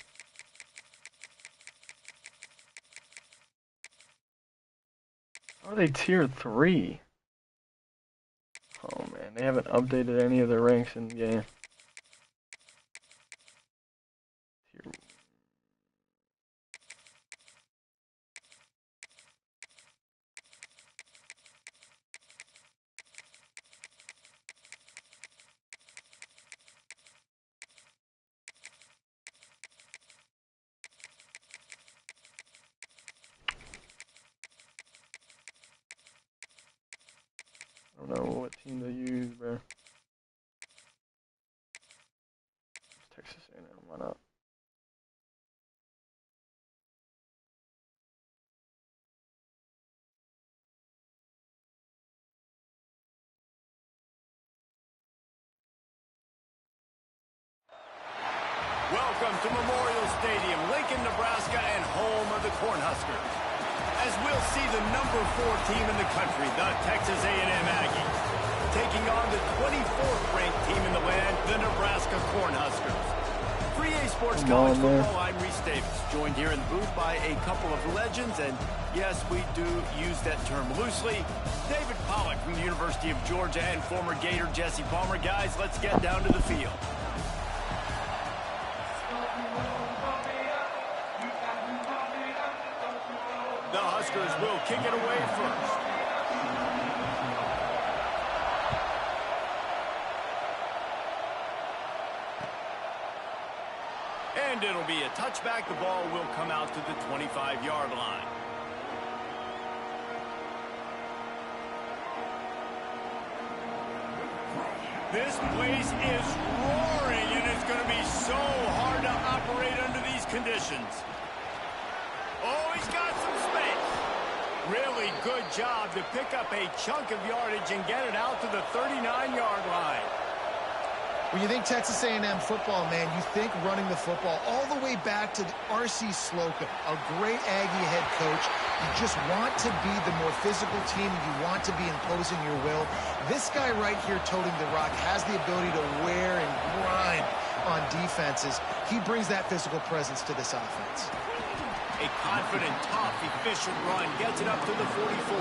How are they tier 3? Oh man, they haven't updated any of their ranks in the game. I don't know what team they use, bro. Texas A&M, why not? Welcome to Memorial Stadium, Lincoln, Nebraska, and home of the Cornhuskers. As we'll see the number 4 team in the country, the Texas A&M Aggies, taking on the 24th ranked team in the land, the Nebraska Cornhuskers. 3A Sports College Football, I'm Reese Davis, joined here in the booth by a couple of legends, and yes, we do use that term loosely. David Pollack from the University of Georgia and former Gator Jesse Palmer. Guys, let's get down to the field. The Huskers will kick it away first. And it'll be a touchback. The ball will come out to the 25-yard line. This place is roaring, and it's going to be so hard to operate under these conditions. Oh, he's got some space. Really good job to pick up a chunk of yardage and get it out to the 39-yard line. When you think Texas A&M football, man, you think running the football all the way back to R.C. Slocum, a great Aggie head coach. You just want to be the more physical team. You want to be imposing your will. This guy right here toting the rock has the ability to wear and grind on defenses. He brings that physical presence to this offense. A confident, tough, efficient run gets it up to the 44.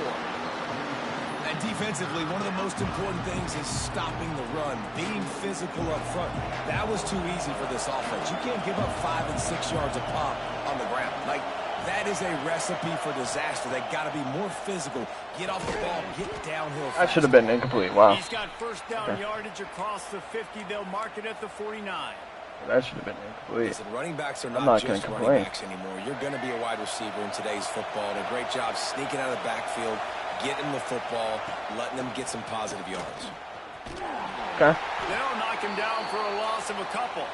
And defensively, one of the most important things is stopping the run, being physical up front. That was too easy for this offense. You can't give up 5 and 6 yards a pop on the ground. Like, that is a recipe for disaster. They got to be more physical. Get off the ball, get downhill fast. That should have been incomplete. Wow. He's got first down yardage across the 50. They'll mark it at the 49. That should have been incomplete. Listen, running backs are I'm not not gonna just running complain. backs anymore. You're going to be a wide receiver in today's football. And a great job sneaking out of the backfield, getting the football, letting them get some positive yards. Okay. They'll knock him down for a loss of a couple.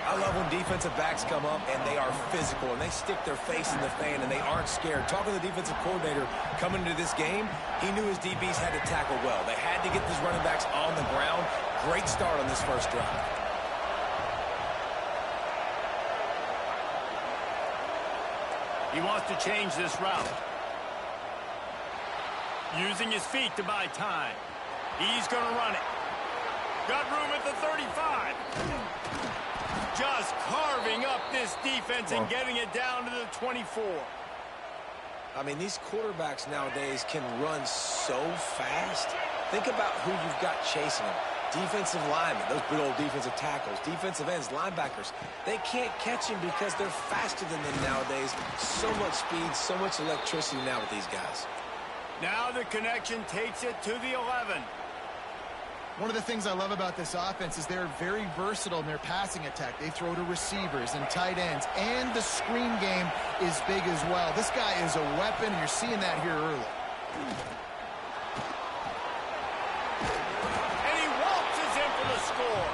I love when defensive backs come up and they are physical and they stick their face in the fan and they aren't scared. Talking to the defensive coordinator coming into this game, he knew his DBs had to tackle well. They had to get these running backs on the ground. Great start on this first drive. He wants to change this route. Using his feet to buy time. He's going to run it. Got room at the 35. Just carving up this defense and getting it down to the 24. I mean, these quarterbacks nowadays can run so fast. Think about who you've got chasing them. Defensive linemen, those big old defensive tackles, defensive ends, linebackers. They can't catch him because they're faster than them nowadays. So much speed, so much electricity now with these guys. Now the connection takes it to the 11. One of the things I love about this offense is they're very versatile in their passing attack. They throw to receivers and tight ends, and the screen game is big as well. This guy is a weapon, and you're seeing that here early. And he waltzes in for the score.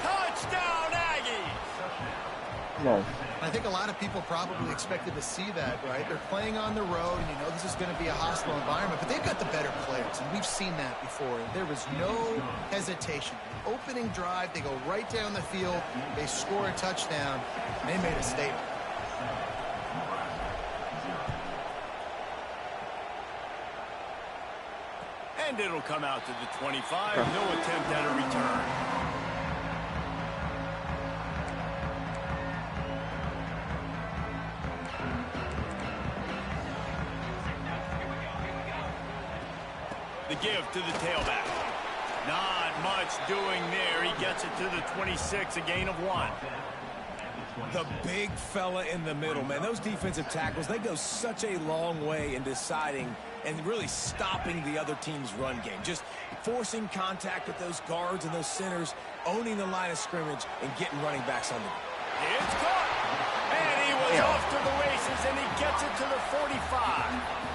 Touchdown, Aggies! No. I think a lot of people probably expected to see that, right? They're playing on the road, and you know this is going to be a hostile environment, but they've got the better players, and we've seen that before. There was no hesitation. The opening drive, they go right down the field, they score a touchdown, and they made a statement. And it'll come out to the 25. No attempt at a return. The give to the tailback. Not much doing there. He gets it to the 26, a gain of 1. The big fella in the middle, man. Those defensive tackles, they go such a long way in deciding and really stopping the other team's run game. Just forcing contact with those guards and those centers, owning the line of scrimmage, and getting running backs on the ground. It's caught. And he was off to the races, and he gets it to the 45.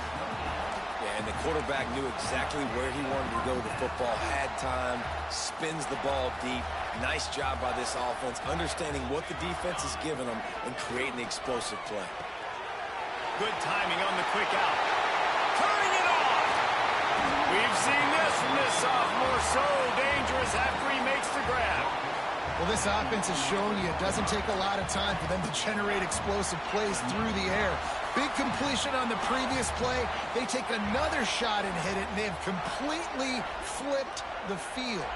And the quarterback knew exactly where he wanted to go with the football, had time, spins the ball deep. Nice job by this offense, understanding what the defense is giving them and creating the explosive play. Good timing on the quick out. Turning it on. We've seen this from this sophomore. So dangerous after he makes the grab. Well, this offense has shown you it doesn't take a lot of time for them to generate explosive plays through the air. Big completion on the previous play. They take another shot and hit it, and they have completely flipped the field.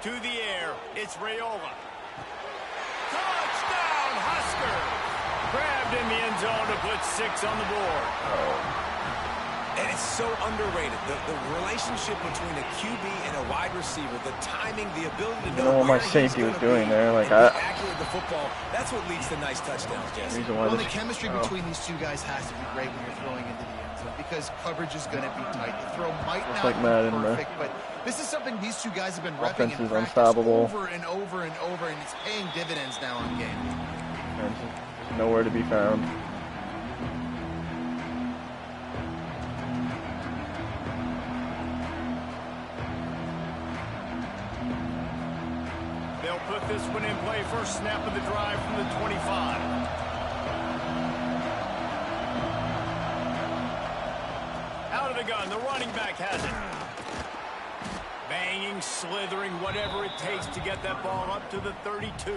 To the air, it's Raiola. Touchdown, Husker! Grabbed in the end zone to put 6 on the board. And it's so underrated. The relationship between a QB and a wide receiver, the timing, the ability to know what my where he's safety was gonna doing be there. Like, and be accurate with the football. That's what leads to nice touchdowns, Jesse. Well, the chemistry between these two guys has to be great when you're throwing into the end zone because coverage is going to be tight. The throw might not like be Madden, perfect, but this is something these two guys have been repping Offense in is practice unstoppable. over and over and over, and it's paying dividends now on game. Nowhere to be found. They'll put this one in play. First snap of the drive from the 25. Out of the gun. The running back has it. hanging, slithering, whatever it takes to get that ball up to the 32.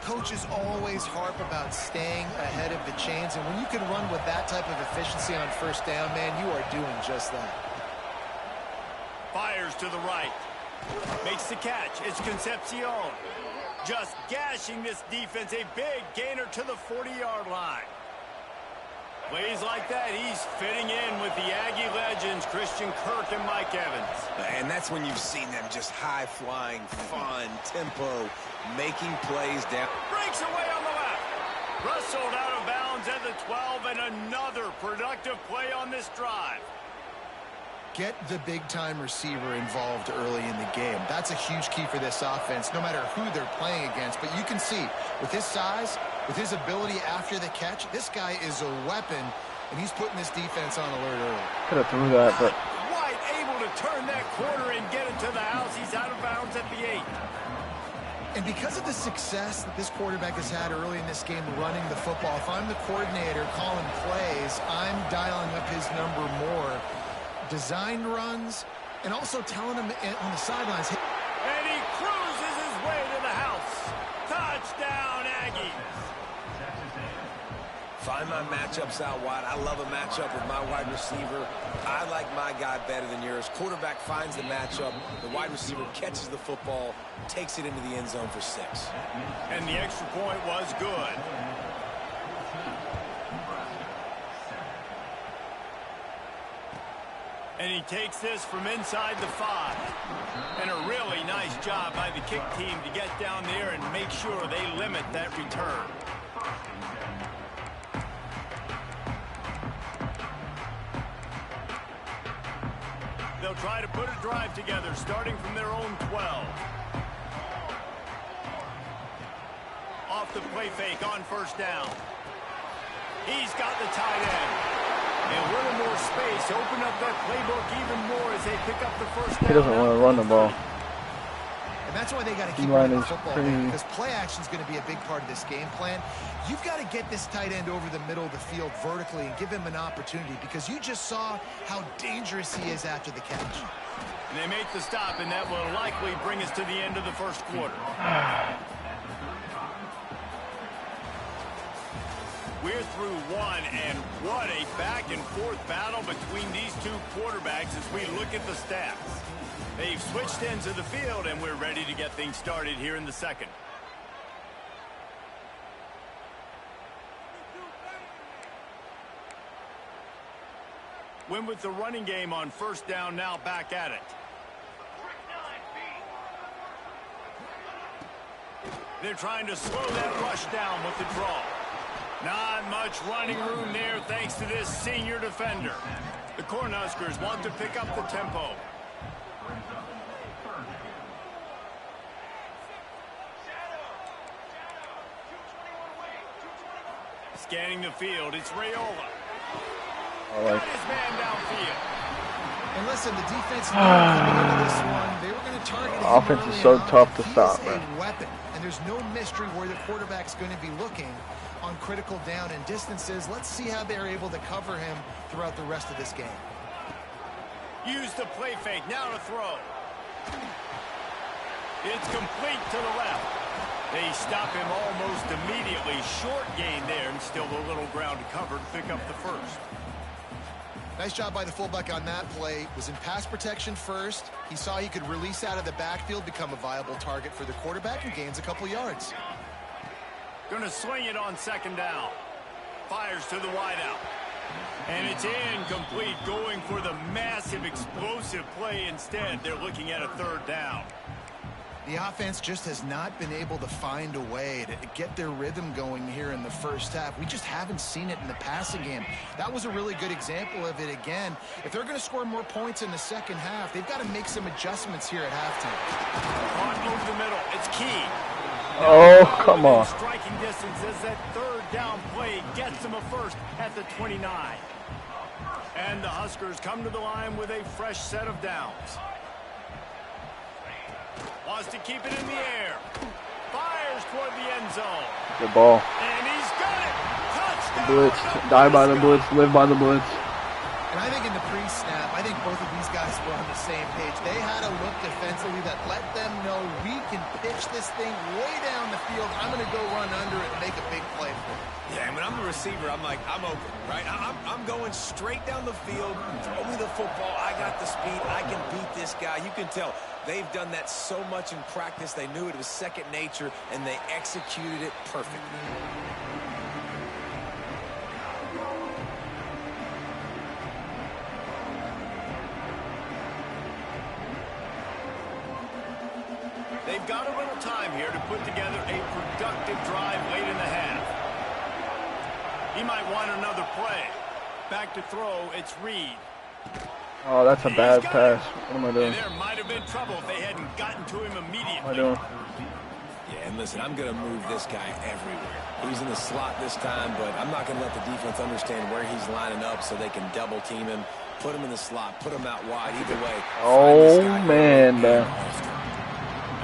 Coaches always harp about staying ahead of the chains, and when you can run with that type of efficiency on first down, man, you are doing just that. Fires to the right. Makes the catch. It's Concepcion. Just gashing this defense. A big gainer to the 40-yard line. Plays like that, he's fitting in with the Aggie legends, Christian Kirk and Mike Evans. And that's when you've seen them just high-flying, fun, tempo, making plays down. Breaks away on the left. Rustled out of bounds at the 12, and another productive play on this drive. Get the big-time receiver involved early in the game. That's a huge key for this offense, no matter who they're playing against. But you can see, with his size, with his ability after the catch, this guy is a weapon, and he's putting this defense on alert early. Could have threw that, but White able to turn that corner and get it to the house. He's out of bounds at the 8. And because of the success that this quarterback has had early in this game running the football, if I'm the coordinator calling plays, I'm dialing up his number more. Design runs, and also telling him on the sidelines. And he cruises his way to the house. Touchdown, Aggies. Find my matchups out wide. I love a matchup with my wide receiver. I like my guy better than yours. Quarterback finds the matchup. The wide receiver catches the football, takes it into the end zone for 6. And the extra point was good. And he takes this from inside the 5. And a really nice job by the kick team to get down there and make sure they limit that return. They'll try to put a drive together, starting from their own 12. Off the play fake on first down. He's got the tight end. And a little more space, open up that playbook even more as they pick up the first down. he doesn't want to run the ball. And that's why they got to keep Line running is the football, pretty- because play action is going to be a big part of this game plan. You've got to get this tight end over the middle of the field vertically and give him an opportunity, because you just saw how dangerous he is after the catch. And they make the stop, and that will likely bring us to the end of the first quarter. We're through one, and what a back-and-forth battle between these two quarterbacks as we look at the stats. They've switched ends of the field, and we're ready to get things started here in the second. Win with the running game on first down, now back at it. They're trying to slow that rush down with the draw. Not much running room there thanks to this senior defender. The Cornhuskers want to pick up the tempo. Scanning the field, it's Raiola. Got his man downfield. And listen, the defense coming into this one, they were going to target him Offense is early so on. tough to He stop, is man. a weapon, and there's no mystery where the quarterback's going to be looking on critical down and distances. Let's see how they're able to cover him throughout the rest of this game. Use the play fake, now to throw. It's complete to the left. They stop him almost immediately. Short gain there, and still a little ground to cover to pick up the first. Nice job by the fullback on that play. Was in pass protection first. He saw he could release out of the backfield, become a viable target for the quarterback, and gains a couple yards. Gonna swing it on second down. Fires to the wideout. And it's incomplete, going for the massive explosive play instead. They're looking at a third down. The offense just has not been able to find a way to get their rhythm going here in the first half. We just haven't seen it in the passing game. That was a really good example of it again. If they're going to score more points in the second half, they've got to make some adjustments here at halftime. On over the middle, it's key. Oh, come on. Striking distance as that third down play gets them a first at the 29. And the Huskers come to the line with a fresh set of downs. Wants to keep it in the air. Fires toward the end zone. Good ball. And he's got it. Touchdown. Blitz. Die by the blitz. Live by the blitz. And I think in the pre-snap, I think both of these guys were on the same page. They had a look defensively that let them know we can pitch this thing way down the field. I'm going to go run under it and make a big play for it. Yeah, and when I'm the receiver, I'm like, I'm open, right? I'm going straight down the field. Throw me the football. I got the speed. I can beat this guy. You can tell they've done that so much in practice. They knew it was second nature, and they executed it perfectly. They've got a little time here to put together a productive drive late in the half. He might want another play. Back to throw, it's Reed. Oh, that's a bad pass. What am I doing? And there might have been trouble if they hadn't gotten to him immediately. What am I doing? Yeah, and listen, I'm going to move this guy everywhere. He's in the slot this time, but I'm not going to let the defense understand where he's lining up so they can double team him, put him in the slot, put him out wide. Either way. Oh, man.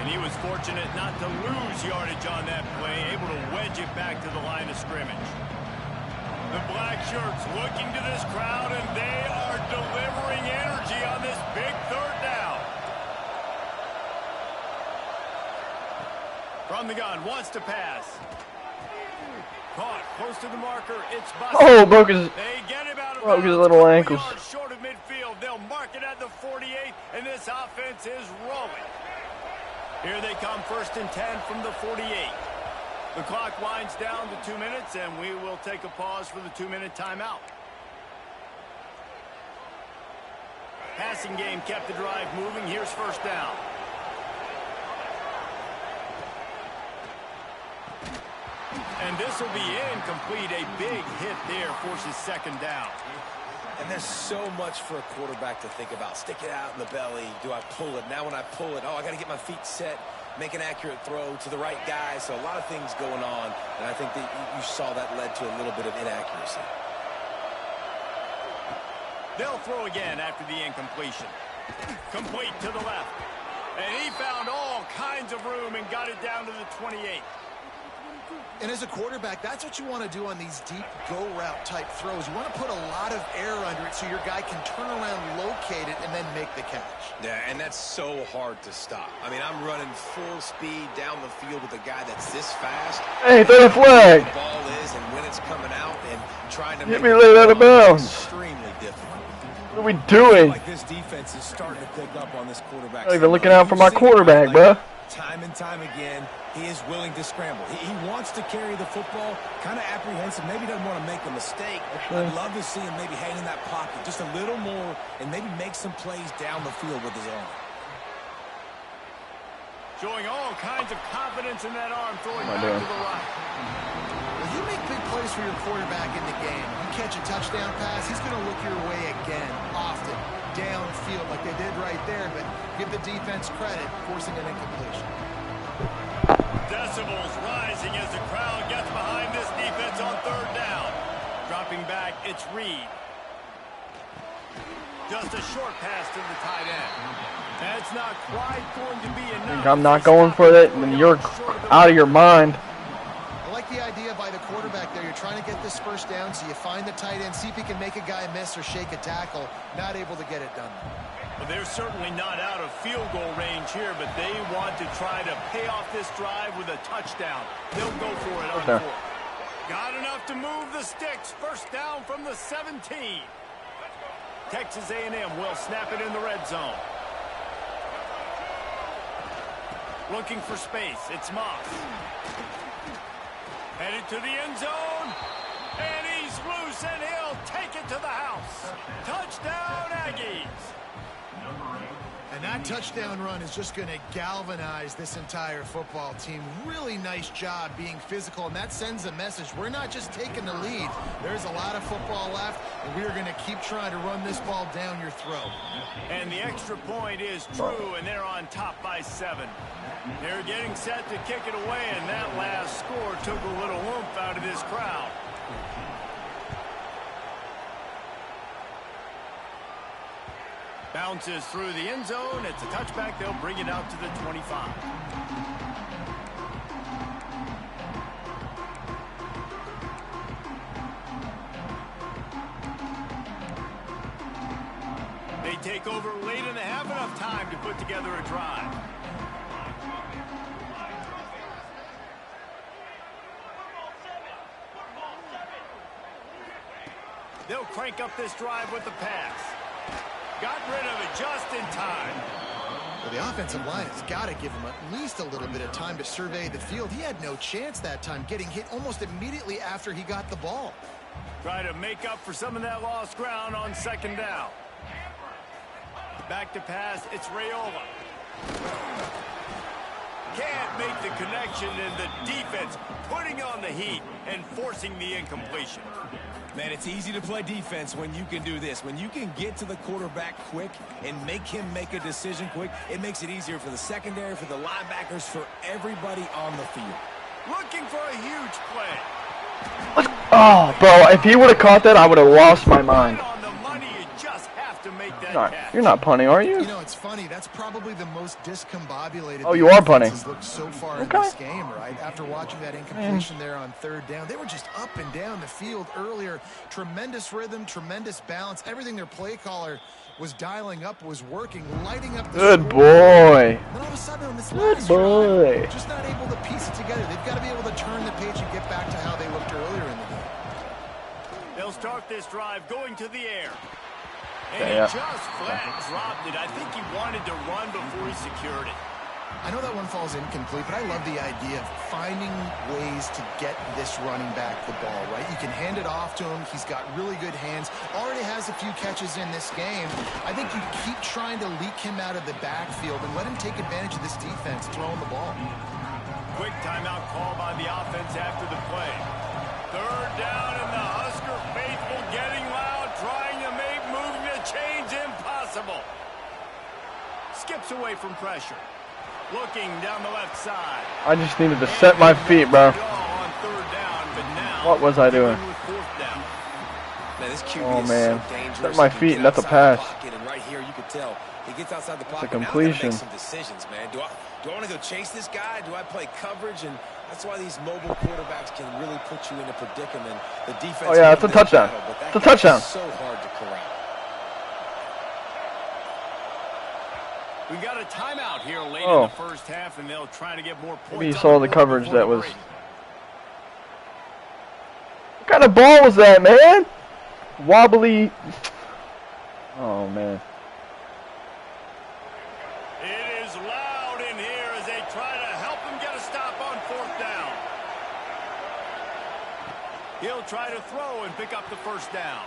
And he was fortunate not to lose yardage on that play, able to wedge it back to the line of scrimmage. The black shirts looking to this crowd, and they are delivering energy on this big third down. From the gun, wants to pass. Caught close to the marker. It's busted. Oh, broke his little ankles. Short of midfield. They'll mark it at the 48, and this offense is rolling. Here they come, 1st and 10 from the 48. The clock winds down to 2 minutes, and we will take a pause for the 2-minute timeout. Passing game kept the drive moving. Here's 1st down. And this will be incomplete. A big hit there forces 2nd down. And there's so much for a quarterback to think about. Stick it out in the belly. Do I pull it? Now when I pull it, I got to get my feet set, make an accurate throw to the right guy. So a lot of things going on, and I think that you saw that led to a little bit of inaccuracy. They'll throw again after the incompletion. Complete to the left. And he found all kinds of room and got it down to the 28. And as a quarterback, that's what you want to do on these deep go-route type throws. You want to put a lot of air under it so your guy can turn around, locate it, and then make the catch. Yeah, and that's so hard to stop. I mean, I'm running full speed down the field with a guy that's this fast. Hey, throw the flag. The ball is, and when it's coming out, and trying to get me laid out of bounds. Extremely difficult. What are we doing? Like this defense is starting to pick up on this quarterback. Not even looking out for my quarterback, bro. Time and time again, he is willing to scramble. He wants to carry the football, kind of apprehensive, maybe doesn't want to make a mistake. I'd love to see him maybe hang in that pocket just a little more and maybe make some plays down the field with his arm. Showing all kinds of confidence in that arm, throwing back to the right. Well, you make big plays for your quarterback in the game. You catch a touchdown pass, he's going to look your way again, often, downfield like they did right there, but give the defense credit, forcing an incompletion. Decibels rising as the crowd gets behind this defense on 3rd down. Dropping back, it's Reed. Just a short pass to the tight end. That's not quite going to be enough. Think I'm not going for it, and you're out of your mind. I like the idea by the quarterback there. You're trying to get this 1st down, so you find the tight end, see if he can make a guy miss or shake a tackle. Not able to get it done. Well, they're certainly not out of field goal range here, but they want to try to pay off this drive with a touchdown. They'll go for it on 4th. Got enough to move the sticks. 1st down from the 17. Texas A&M will snap it in the red zone. Looking for space. It's Moss. Headed to the end zone. And he's loose, and he'll take it to the house. Touchdown, Aggies. And that touchdown run is just going to galvanize this entire football team. Really nice job being physical, and that sends a message. We're not just taking the lead. There's a lot of football left, and we're going to keep trying to run this ball down your throat. And the extra point is true, and they're on top by 7. They're getting set to kick it away, and that last score took a little oomph out of this crowd. Bounces through the end zone. It's a touchback. They'll bring it out to the 25. They take over late and they have enough time to put together a drive. They'll crank up this drive with the pass. Got rid of it just in time. Well, the offensive line has got to give him at least a little bit of time to survey the field. He had no chance that time, getting hit almost immediately after he got the ball. Try to make up for some of that lost ground on second down. Back to pass, it's Raiola. Can't make the connection, and the defense putting on the heat and forcing the incompletion. Man, it's easy to play defense when you can do this. When you can get to the quarterback quick and make him make a decision quick, it makes it easier for the secondary, for the linebackers, for everybody on the field. Looking for a huge play. Oh, bro, if he would have caught that, I would have lost my mind. On the money, you just have to make that catch. You're not punting, are you? You know, it's funny. That's probably the most discombobulated. Oh, you are punting. Looked so far in this game, right? After watching that incompletion there on third down, they were just up and down the field earlier. Tremendous rhythm, tremendous balance. Everything their play caller was dialing up was working, lighting up the Good score. boy. Then all of a sudden on this Good last boy. drive, just not able to piece it together. They've got to be able to turn the page and get back to how they looked earlier in the game. They'll start this drive going to the air. And Yeah. he just flat dropped it. I think he wanted to run before he secured it. I know that one falls incomplete, but I love the idea of finding ways to get this running back the ball, right? You can hand it off to him. He's got really good hands. Already has a few catches in this game. I think you keep trying to leak him out of the backfield and let him take advantage of this defense throwing the ball. Quick timeout call by the offense after the play. Third down, and the Husker faithful getting loud, trying to make moving the chains impossible. Skips away from pressure. Looking down the left side. I just needed to set my feet, bro. On third down, but now What was I doing? with fourth down. Man, this QB Oh, is man. so dangerous. Set my He can feet, get and that's a outside the pass. pocket, and right here, you can tell he gets outside the a pocket. completion. Now I gotta make some decisions, man. Do I want to go chase this guy? Do I play coverage? And that's why these mobile quarterbacks can really put you in a predicament. The defense. Oh, yeah, it's a wins that touchdown. battle, but that It's a guy is touchdown. So hard to corral. We got a timeout here late in Oh. the first half, and they'll try to get more points. Maybe you on saw the board coverage before that the was... break. What kind of ball was that, man? Wobbly... Oh, man. It is loud in here as they try to help him get a stop on fourth down. He'll try to throw and pick up the first down.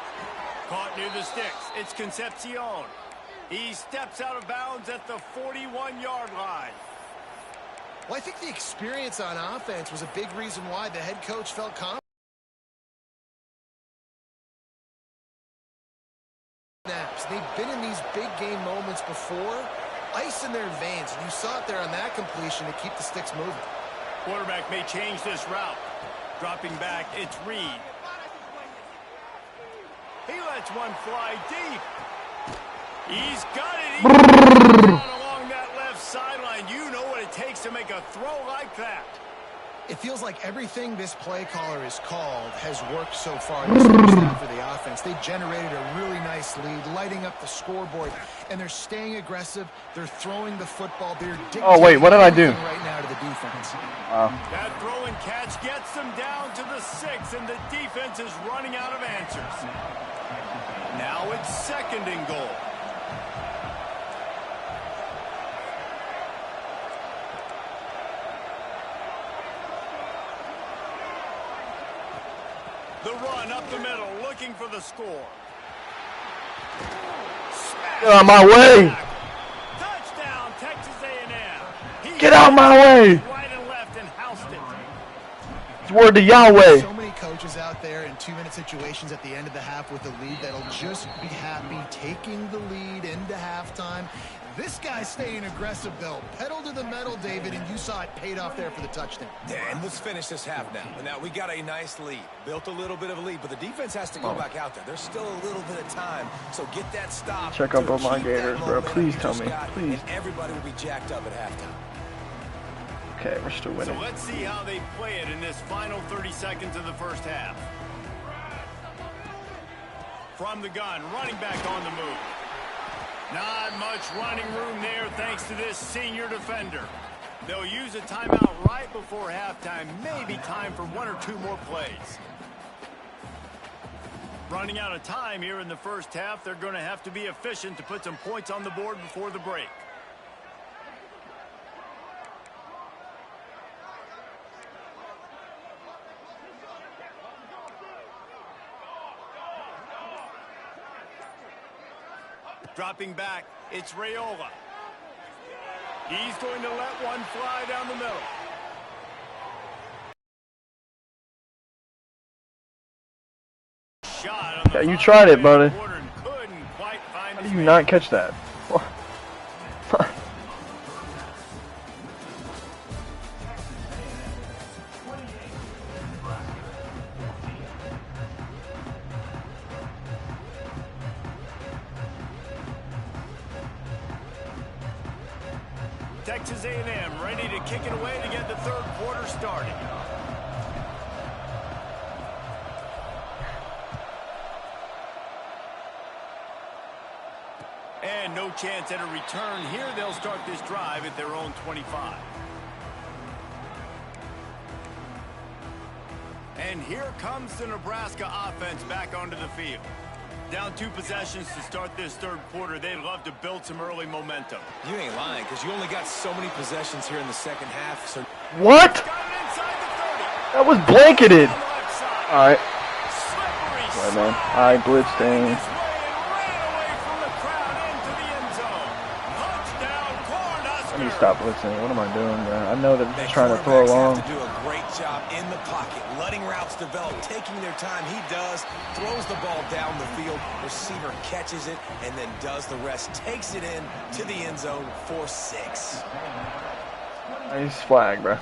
Caught near the sticks. It's Concepcion. He steps out of bounds at the 41-yard line. Well, I think the experience on offense was a big reason why the head coach felt confident. They've been in these big game moments before. Ice in their veins, and you saw it there on that completion to keep the sticks moving. Quarterback may change this route. Dropping back, it's Reed. He lets one fly deep. He's got it. He's down along that left sideline. You know what it takes to make a throw like that. It feels like everything this play caller has called has worked so far this first half for the offense. They've generated a really nice lead, lighting up the scoreboard, and they're staying aggressive. They're throwing the football. They're dictating Oh, wait, what did I do? right now to the defense. That throw and catch gets them down to the 6, and the defense is running out of answers. Now it's second and goal. The run up the middle, looking for the score. Get out of my way! Touchdown, Texas A&M. Get out of my way! Right and left and housed it. It's word to Yahweh. So many coaches out there in 2-minute situations at the end of the half with a lead that'll just be happy taking the lead into halftime. This guy's staying aggressive, though. Pedal to the metal, David, and you saw it paid off there for the touchdown. Yeah, and let's finish this half now. Now, we got a nice lead. Built a little bit of a lead, but the defense has to go back out there. There's still a little bit of time, so get that stop. Check up to on my keep Gators, that bro. momentum Please you tell just me. got, Please. And everybody will be jacked up at halftime. Okay, we're still So winning. let's see how they play it in this final 30 seconds of the first half. From the gun, running back on the move. much running room there thanks to this senior defender. They'll use a timeout right before halftime. Maybe time for 1 or 2 more plays. Running out of time here in the first half. They're going to have to be efficient to put some points on the board before the break. Dropping back, it's Raiola. He's going to let one fly down the middle. Shot on the Yeah, you tried it, buddy. couldn't quite find How his do you man. not catch that? Texas A&M ready to kick it away to get the third quarter started. And no chance at a return here. They'll start this drive at their own 25. And here comes the Nebraska offense back onto the field. Down 2 possessions to start this third quarter. They'd love to build some early momentum. You ain't lying, because you only got so many possessions here in the second half. So What? Got it inside the 30. That was blanketed. On the left side. All right. Slippery Right, man. slide. I blitzed in. His way and ran away from the crowd into the end zone. Touchdown, Cornhusker. Let me stop blitzing. What am I doing, bro? I know they're the just trying to throw quarterbacks long. have to do a great job in the pocket, letting routes develop, taking their time. He does, throws the ball down the field, receiver catches it, and then does the rest, takes it in to the end zone for 6. Nice flag, bro.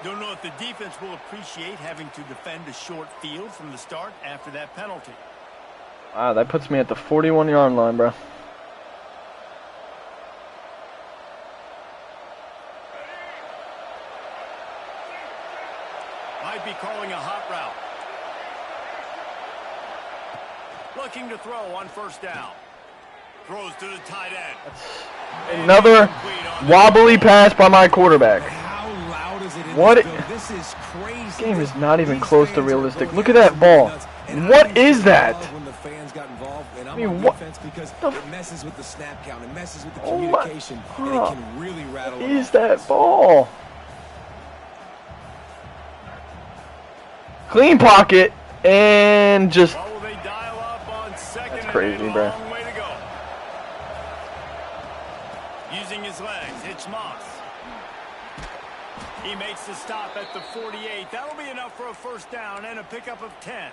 Don't know if the defense will appreciate having to defend a short field from the start after that penalty. Wow, that puts me at the 41-yard line, bro. Might be calling a hot route. Looking to throw on first down. Throws to the tight end. Another wobbly pass by my quarterback. How loud is it in What? this field? This is crazy. This game is not even close to realistic. Look at that ball. What is that? When the fans got involved, and I'm I mean, on what defense because the it messes with the snap count, it messes with the Oh my communication, and it can really rattle What them is off. that ball? Clean pocket and just What will they dial up on second? That's crazy, and a bro. long way to go. Using his legs, it's Moss. He makes the stop at the 48. That'll be enough for a first down and a pickup of 10.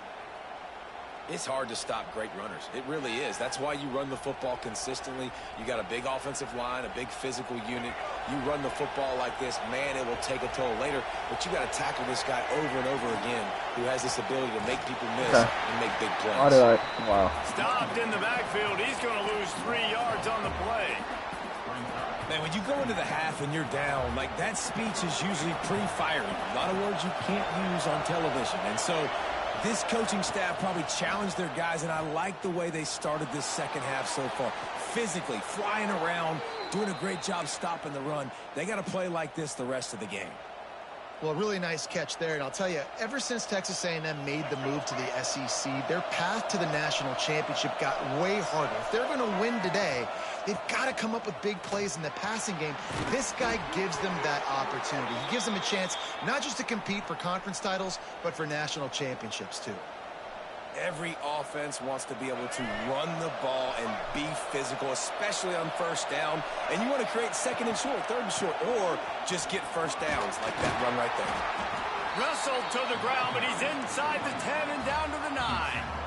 It's hard to stop great runners. It really is. That's why you run the football consistently. You got a big offensive line, a big physical unit. You run the football like this, man, it will take a toll later. But you got to tackle this guy over and over again who has this ability to make people miss and make big plays. Why did I? Wow. Stopped in the backfield. He's going to lose 3 yards on the play. Man, when you go into the half and you're down, like that speech is usually pretty fiery. A lot of words you can't use on television. And so this coaching staff probably challenged their guys, and I like the way they started this second half so far. Physically, flying around, doing a great job stopping the run. They got to play like this the rest of the game. Well, really nice catch there, and I'll tell you, ever since Texas A&M made the move to the SEC, their path to the national championship got way harder. If they're going to win today, they've got to come up with big plays in the passing game. This guy gives them that opportunity. He gives them a chance not just to compete for conference titles, but for national championships, too. Every offense wants to be able to run the ball and be physical, especially on first down. And you want to create second and short, third and short, or just get first downs like that run right there. Wrestled to the ground, but he's inside the 10 and down to the 9.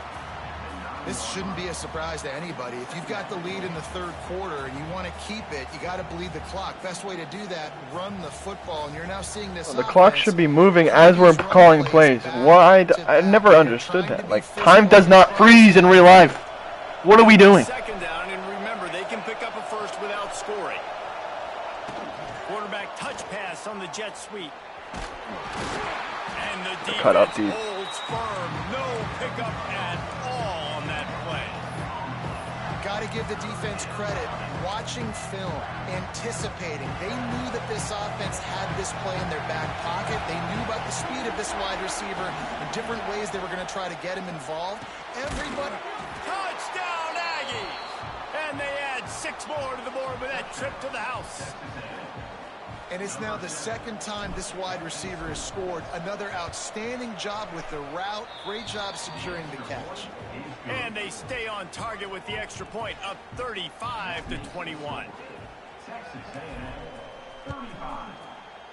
This shouldn't be a surprise to anybody. If you've got the lead in the third quarter and you want to keep it, you got to bleed the clock. Best way to do that, run the football. And you're now seeing this. The clock should be moving as we're calling plays. Why? I never understood that. Like, time does not freeze in real life. What are we doing? Second down, and remember, they can pick up a first without scoring. Quarterback touch pass on the jet sweep. And the defense Cut up deep. holds firm. No pickup at all on that play. got to give the defense credit. Watching film, anticipating. They knew that this offense had this play in their back pocket. They knew about the speed of this wide receiver and different ways they were going to try to get him involved. Everybody. Touchdown, Aggies! And they add 6 more to the board with that trip to the house. And it's now the second time this wide receiver has scored. Another outstanding job with the route. Great job securing the catch. And they stay on target with the extra point, up 35-21. Texas A&M 35,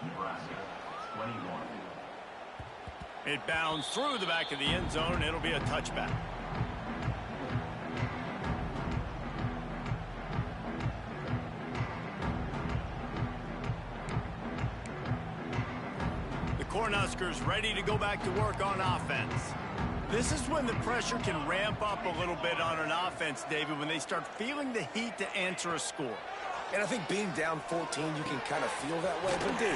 Nebraska 21. It bounds through the back of the end zone. It'll be a touchback. The Cornhuskers ready to go back to work on offense. This is when the pressure can ramp up a little bit on an offense, David, when they start feeling the heat to answer a score. And I think being down 14, you can kind of feel that way. But, dude,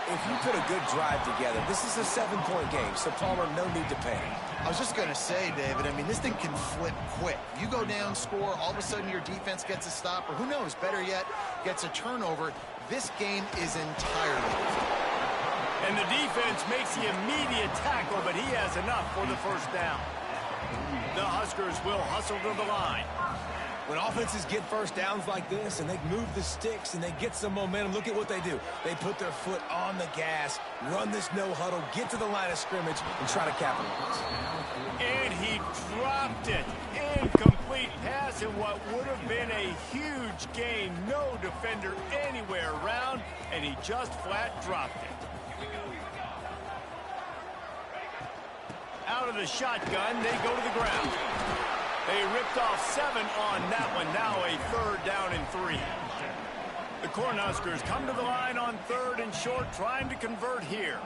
if you put a good drive together, this is a 7-point game, so Palmer, no need to panic. I was just going to say, David, I mean, this thing can flip quick. You go down, score, all of a sudden your defense gets a stop, or who knows, better yet, gets a turnover. This game is entirely different. And the defense makes the immediate tackle, but he has enough for the first down. The Huskers will hustle to the line. When offenses get first downs like this and they move the sticks and they get some momentum, look at what they do. They put their foot on the gas, run this no huddle, get to the line of scrimmage, and try to capitalize. And he dropped it. Incomplete pass in what would have been a huge gain. No defender anywhere around, and he just flat dropped it. Out of the shotgun, they go to the ground. They ripped off 7 on that one. Now a 3rd down and 3. The Cornhuskers come to the line on 3rd and short, trying to convert here.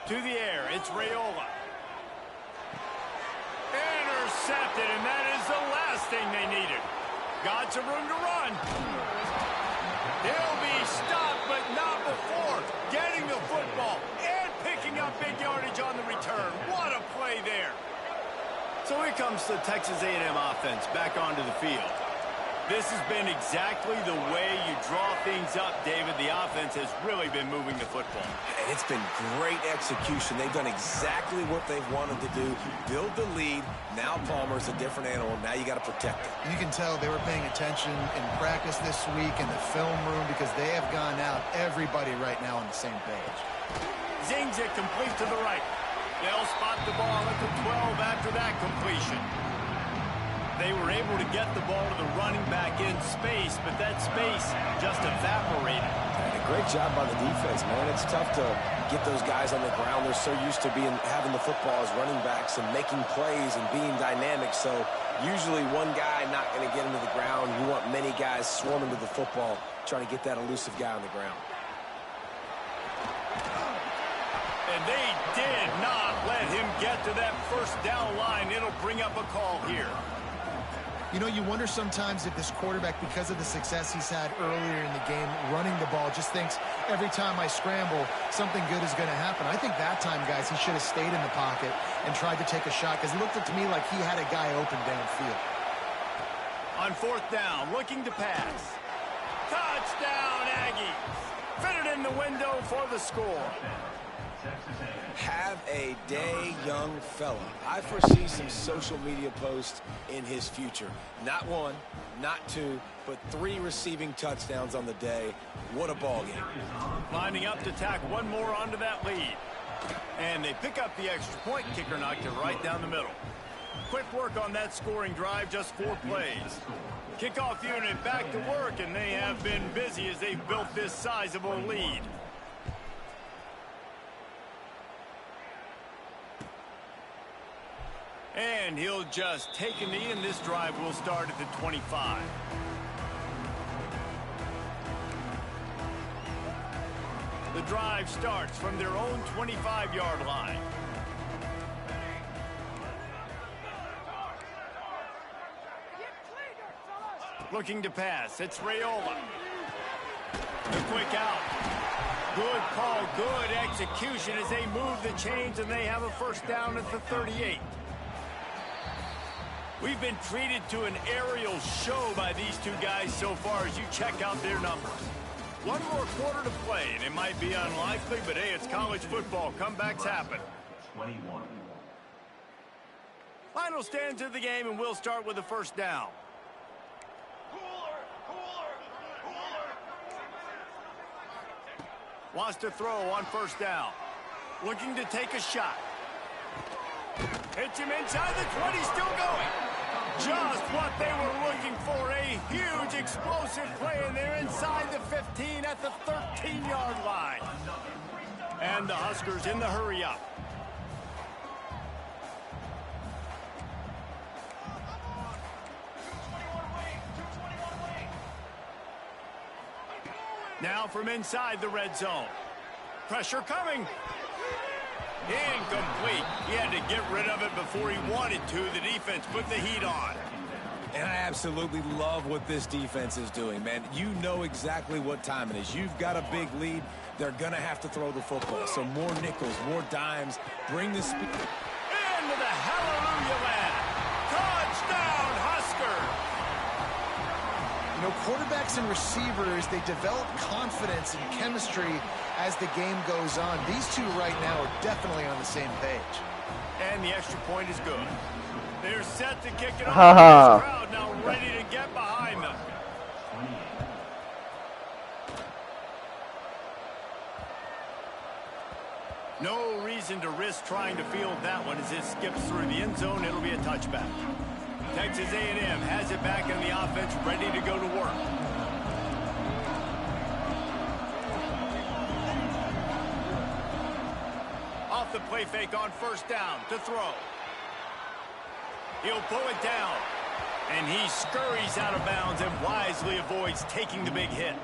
To the air, it's Raiola. Intercepted, and that is the last thing they needed. Got some room to run. He'll be stopped, but not before getting the football and picking up big yardage on the return. What a play there. So here comes the Texas A&M offense back onto the field. This has been exactly the way you draw things up, David. The offense has really been moving the football. And it's been great execution. They've done exactly what they've wanted to do. Build the lead. Now Palmer's a different animal. Now you got to protect it. You can tell they were paying attention in practice this week in the film room because they have gone out, everybody right now on the same page. Zings it complete to the right. They'll spot the ball at the 12 after that completion. They were able to get the ball to the running back in space, but that space just evaporated. And a great job by the defense, man. It's tough to get those guys on the ground. They're so used to having the football as running backs and making plays and being dynamic. So usually one guy not going to get into the ground. You want many guys swarming to the football, trying to get that elusive guy on the ground. And they did not let him get to that first down line. It'll bring up a call here. You know, you wonder sometimes if this quarterback, because of the success he's had earlier in the game, running the ball, just thinks every time I scramble, something good is going to happen. I think that time, guys, he should have stayed in the pocket and tried to take a shot because it looked to me like he had a guy open downfield. On 4th down, looking to pass. Touchdown, Aggies. Fitted in the window for the score. Have a day, young fella. I foresee some social media posts in his future. Not 1, not 2, but 3 receiving touchdowns on the day. What a ball game. Lining up to tack one more onto that lead. And they pick up the extra point. Kicker knocked it right down the middle. Quick work on that scoring drive, just 4 plays. Kickoff unit back to work, and they have been busy as they've built this sizable lead. And he'll just take a knee, and this drive will start at the 25. The drive starts from their own 25-yard line. Looking to pass. It's Raiola. The quick out. Good call, good execution as they move the chains, and they have a first down at the 38. We've been treated to an aerial show by these two guys so far as you check out their numbers. One more quarter to play, and it might be unlikely, but hey, it's college football. Comebacks happen. 21. Final stands of the game, and we'll start with the first down. Wants to throw on first down. Looking to take a shot. Hits him inside the 20, still going. Just what they were looking for, a huge explosive play, and they're inside the 15 at the 13-yard line. And the Huskers in the hurry up. Now from inside the red zone. Pressure coming. Incomplete. He had to get rid of it before he wanted to. The defense put the heat on. And I absolutely love what this defense is doing, man. You know exactly what time it is. You've got a big lead. They're going to have to throw the football. So more nickels, more dimes. Bring the speed. Into the hallelujah land. Touchdown, Huskers. You know, quarterbacks and receivers, they develop confidence and chemistry as the game goes on. These two right now are definitely on the same page. And the extra point is good. They're set to kick it off. Ha-ha. This crowd now ready to get behind them. No reason to risk trying to field that one as it skips through the end zone. It'll be a touchback. Texas A&M has it back in the offense, ready to go to work. Off the play fake on first down to throw. He'll pull it down, and he scurries out of bounds and wisely avoids taking the big hit.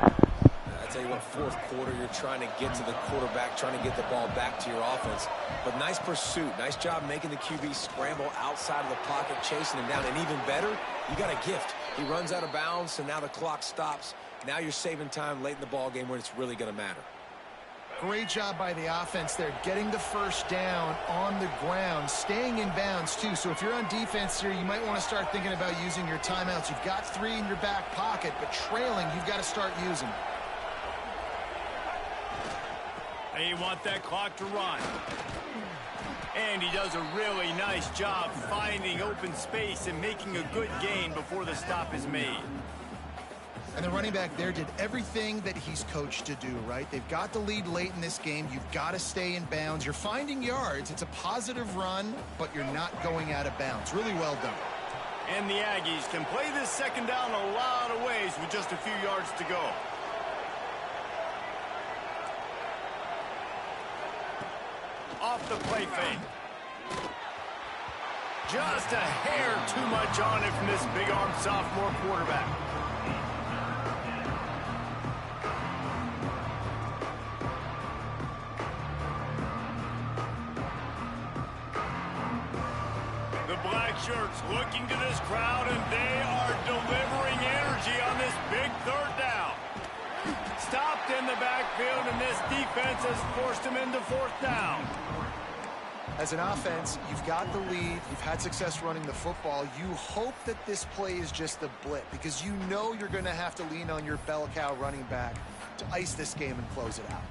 I tell you what, fourth quarter, you're trying to get to the quarterback, trying to get the ball back to your offense. But nice pursuit. Nice job making the QB scramble outside of the pocket, chasing him down. And even better, you got a gift. He runs out of bounds, so now the clock stops. Now you're saving time late in the ball game when it's really going to matter. Great job by the offense there, getting the first down on the ground, staying in bounds too. So if you're on defense here, you might want to start thinking about using your timeouts. You've got 3 in your back pocket, but trailing, you've got to start using them. They want that clock to run. And he does a really nice job finding open space and making a good gain before the stop is made. And the running back there did everything that he's coached to do, right? They've got the lead late in this game. You've got to stay in bounds. You're finding yards. It's a positive run, but you're not going out of bounds. Really well done. And the Aggies can play this second down a lot of ways with just a few yards to go. Off the play fake. Just a hair too much on it from this big-armed sophomore quarterback. The black shirts looking to this crowd, and they are delivering energy on this big third down. Stopped in the backfield, and this defense has forced him into fourth down. As an offense, you've got the lead. You've had success running the football. You hope that this play is just a blip because you know you're going to have to lean on your bell cow running back to ice this game and close it out.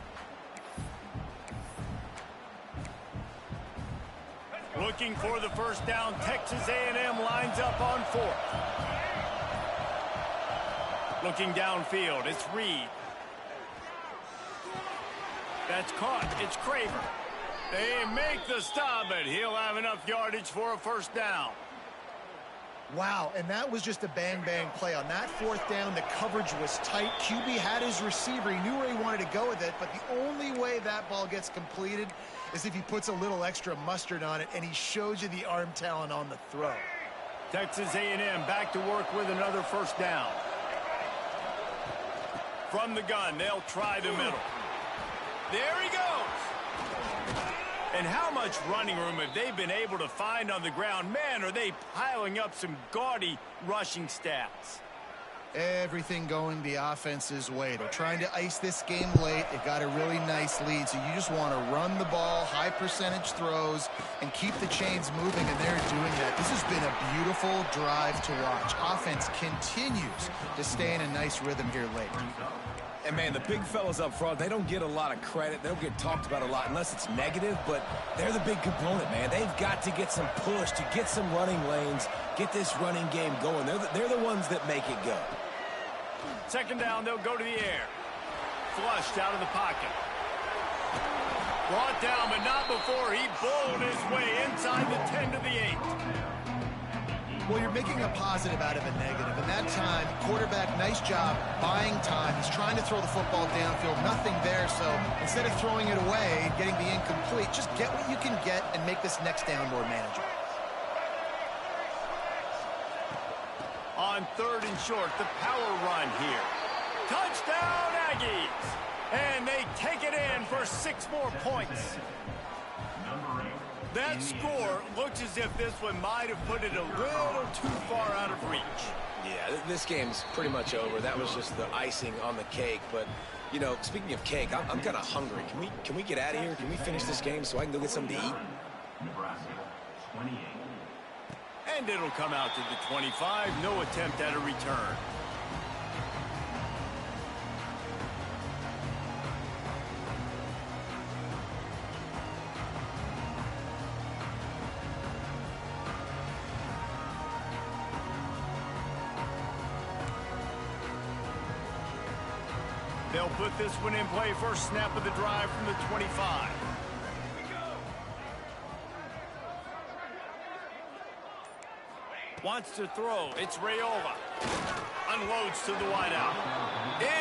Looking for the first down. Texas A&M lines up on fourth. Looking downfield. It's Reed. That's caught. It's Craver. They make the stop, but he'll have enough yardage for a first down. Wow, and that was just a bang-bang play. On that fourth down, the coverage was tight. QB had his receiver. He knew where he wanted to go with it, but the only way that ball gets completed is if he puts a little extra mustard on it, and he shows you the arm talent on the throw. Texas A&M back to work with another first down. From the gun, they'll try the middle. There he goes. And how much running room have they been able to find on the ground? Man, are they piling up some gaudy rushing stats. Everything going the offense's way. They're trying to ice this game late. It got a really nice lead, so you just want to run the ball, high percentage throws, and keep the chains moving, and they're doing that. This has been a beautiful drive to watch. Offense continues to stay in a nice rhythm here late. And, man, the big fellas up front, they don't get a lot of credit. They don't get talked about a lot unless it's negative, but they're the big component, man. They've got to get some push, to get some running lanes, get this running game going. They're the ones that make it go. Second down, they'll go to the air. Flushed out of the pocket. Brought down, but not before he bowled his way inside the 10 to the 8. Well, you're making a positive out of a negative. And that time, quarterback, nice job buying time. He's trying to throw the football downfield. Nothing there, so instead of throwing it away and getting the incomplete, just get what you can get and make this next down more manageable. On 3rd and short, the power run here. Touchdown, Aggies! And they take it in for 6 more points. That score looks as if this one might have put it a little too far out of reach. Yeah, this game's pretty much over. That was just the icing on the cake. But, you know, speaking of cake, I'm kind of hungry. Can we get out of here? Can we finish this game so I can go get something to eat? Nebraska, 28. And it'll come out to the 25. No attempt at a return. They'll put this one in play. First snap of the drive from the 25. Wants to throw. It's Raiola. Unloads to the wideout.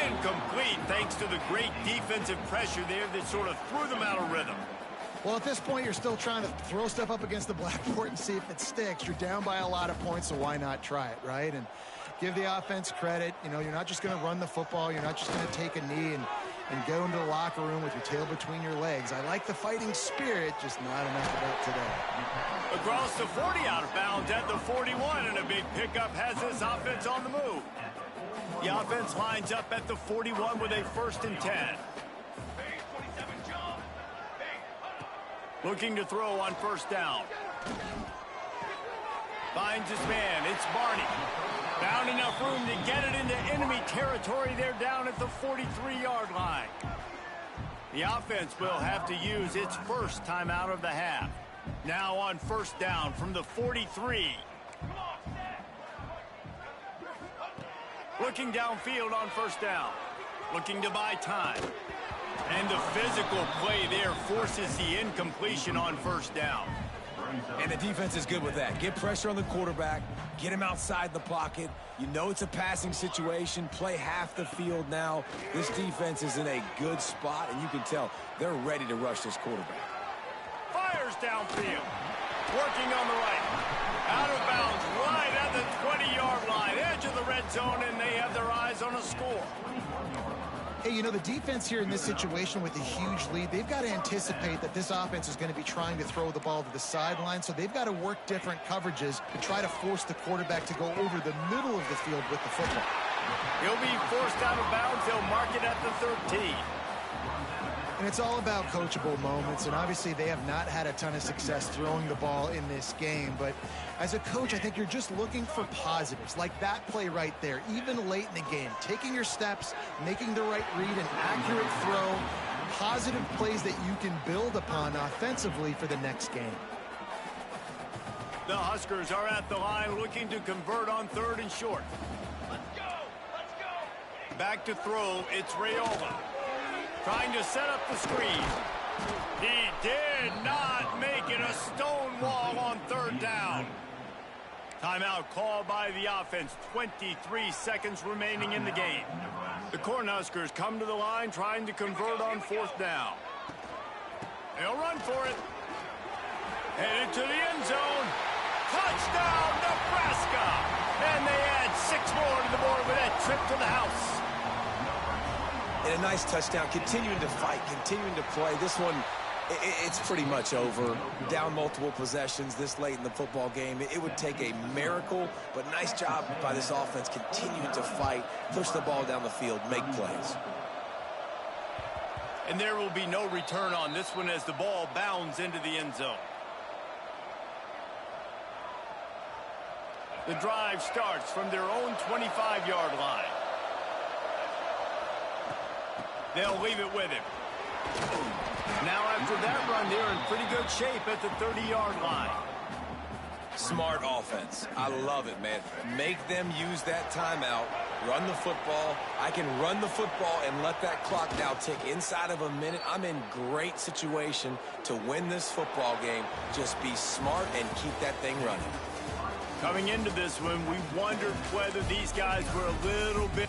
Incomplete thanks to the great defensive pressure there that sort of threw them out of rhythm. Well, at this point, you're still trying to throw stuff up against the blackboard and see if it sticks. You're down by a lot of points, so why not try it, right? And give the offense credit. You know, you're not just going to run the football. You're not just going to take a knee and go into the locker room with your tail between your legs. I like the fighting spirit, just not enough of that today. Across the 40, out of bounds at the 41, and a big pickup has this offense on the move. The offense lines up at the 41 with a 1st and 10. Looking to throw on 1st down. Finds his man. It's Barney. Found enough room to get it into enemy territory. They're down at the 43-yard line. The offense will have to use its first timeout of the half. Now on 1st down from the 43. Looking downfield on 1st down. Looking to buy time. And the physical play there forces the incompletion on 1st down. And the defense is good with that. Get pressure on the quarterback. Get him outside the pocket. You know it's a passing situation. Play half the field now. This defense is in a good spot, and you can tell they're ready to rush this quarterback. Fires downfield. Working on the right. Out of bounds right at the 20-yard line. Edge of the red zone, and they have their eyes on a score. Hey, you know, the defense here in this situation with a huge lead, they've got to anticipate that this offense is going to be trying to throw the ball to the sideline, so they've got to work different coverages to try to force the quarterback to go over the middle of the field with the football. He'll be forced out of bounds. They'll mark it at the 13. And it's all about coachable moments, and obviously they have not had a ton of success throwing the ball in this game, but as a coach, I think you're just looking for positives, like that play right there, even late in the game, taking your steps, making the right read, an accurate throw, positive plays that you can build upon offensively for the next game. The Huskers are at the line looking to convert on 3rd and short. Let's go! Let's go! Back to throw, it's Raiola. Trying to set up the screen. He did not make it a stone wall on 3rd down. Timeout called by the offense. 23 seconds remaining in the game. The Cornhuskers come to the line trying to convert on 4th down. They'll run for it. Headed to the end zone. Touchdown, Nebraska! And they add 6 more to the board with that trip to the house. And a nice touchdown, continuing to fight, continuing to play. This one It's pretty much over. Down multiple possessions this late in the football game. It would take a miracle, but nice job by this offense continuing to fight, push the ball down the field, make plays. And there will be no return on this one as the ball bounds into the end zone. The drive starts from their own 25-yard line. They'll leave it with him. Now after that run, they're in pretty good shape at the 30-yard line. Smart offense. I love it, man. Make them use that timeout. Run the football. I can run the football and let that clock now tick inside of a minute. I'm in great situation to win this football game. Just be smart and keep that thing running. Coming into this one, we wondered whether these guys were a little bit...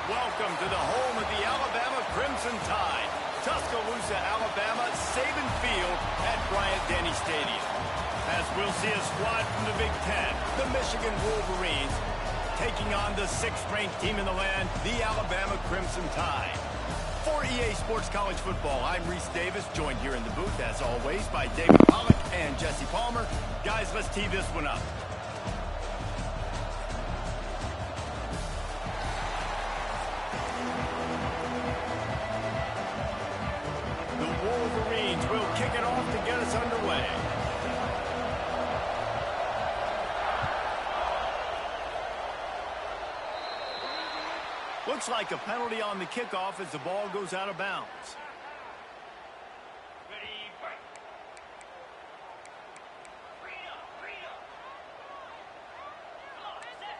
Welcome to the home of the Alabama Crimson Tide. Tuscaloosa, Alabama, Saban Field at Bryant-Denny Stadium. As we'll see a squad from the Big Ten, the Michigan Wolverines, taking on the 6th-ranked team in the land, the Alabama Crimson Tide. For EA Sports College Football, I'm Reese Davis, joined here in the booth, as always, by David Pollack and Jesse Palmer. Guys, let's tee this one up. Wolverines will kick it off to get us underway. Looks like a penalty on the kickoff as the ball goes out of bounds.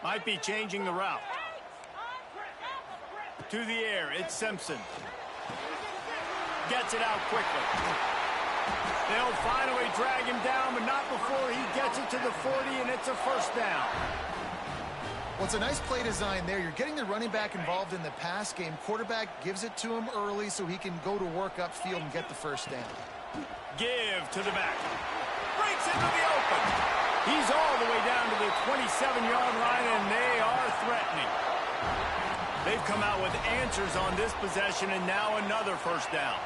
Might be changing the route. To the air, it's Simpson. Gets it out quickly. They'll finally drag him down, but not before he gets it to the 40, and it's a first down. Well, it's a nice play design there. You're getting the running back involved in the pass game. Quarterback gives it to him early so he can go to work upfield and get the first down. Give to the back. Breaks into the open. He's all the way down to the 27-yard line, and they are threatening. They've come out with answers on this possession, and now another first down.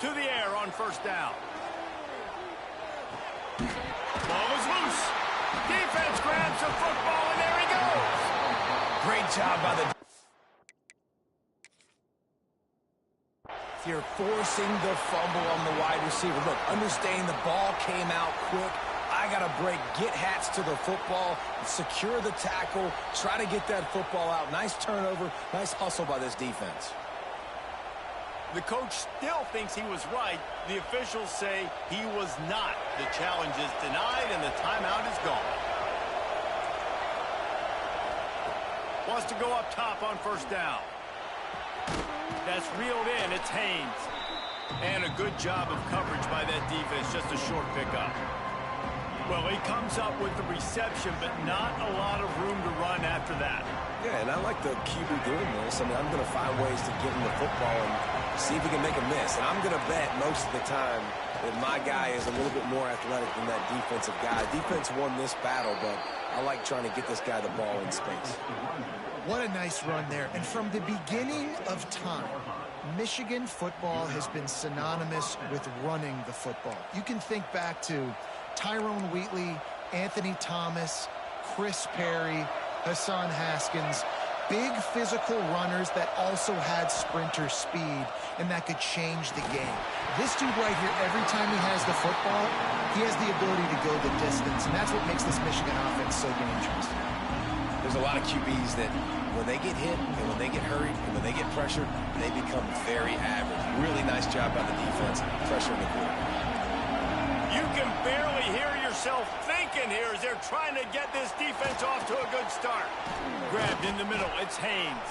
To the air on first down. Ball is loose. Defense grabs the football, and there he goes. Great job by the... You're forcing the fumble on the wide receiver. Look, understanding the ball came out quick. I got to break, get hats to the football, secure the tackle, try to get that football out. Nice turnover, nice hustle by this defense. The coach still thinks he was right. The officials say he was not. The challenge is denied, and the timeout is gone. Wants to go up top on first down. That's reeled in. It's Haynes. And a good job of coverage by that defense. Just a short pickup. Well, he comes up with the reception, but not a lot of room to run after that. Yeah, and I like the QB doing this. I mean, I'm going to find ways to give him the football and see if he can make a miss. And I'm going to bet most of the time that my guy is a little bit more athletic than that defensive guy. Defense won this battle, but I like trying to get this guy the ball in space. What a nice run there. And from the beginning of time, Michigan football has been synonymous with running the football. You can think back to Tyrone Wheatley, Anthony Thomas, Chris Perry, Hassan Haskins, big physical runners that also had sprinter speed and that could change the game. This dude right here, every time he has the football, he has the ability to go the distance, and that's what makes this Michigan offense so dangerous. There's a lot of QBs that when they get hit and when they get hurried and when they get pressured, they become very average. Really nice job by the defense, pressuring the quarterback. You can barely hear yourself thinking here as they're trying to get this defense off to a good start. Grabbed in the middle, it's Haynes.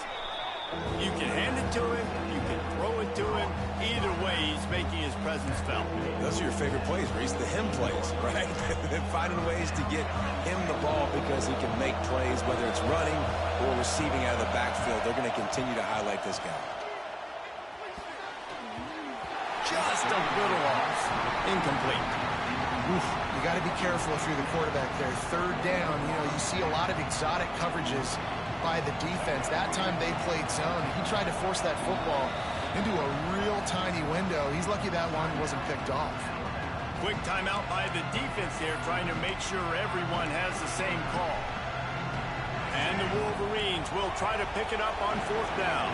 You can hand it to him, you can throw it to him. Either way, he's making his presence felt. Those are your favorite plays, Reese, the him plays, right? Finding ways to get him the ball because he can make plays, whether it's running or receiving out of the backfield. They're going to continue to highlight this guy. Just a little off. Incomplete. Oof, you got to be careful if you're the quarterback there. Third down, you see a lot of exotic coverages by the defense. That time they played zone. He tried to force that football into a real tiny window. He's lucky that one wasn't picked off. Quick timeout by the defense here, trying to make sure everyone has the same call. And the Wolverines will try to pick it up on fourth down.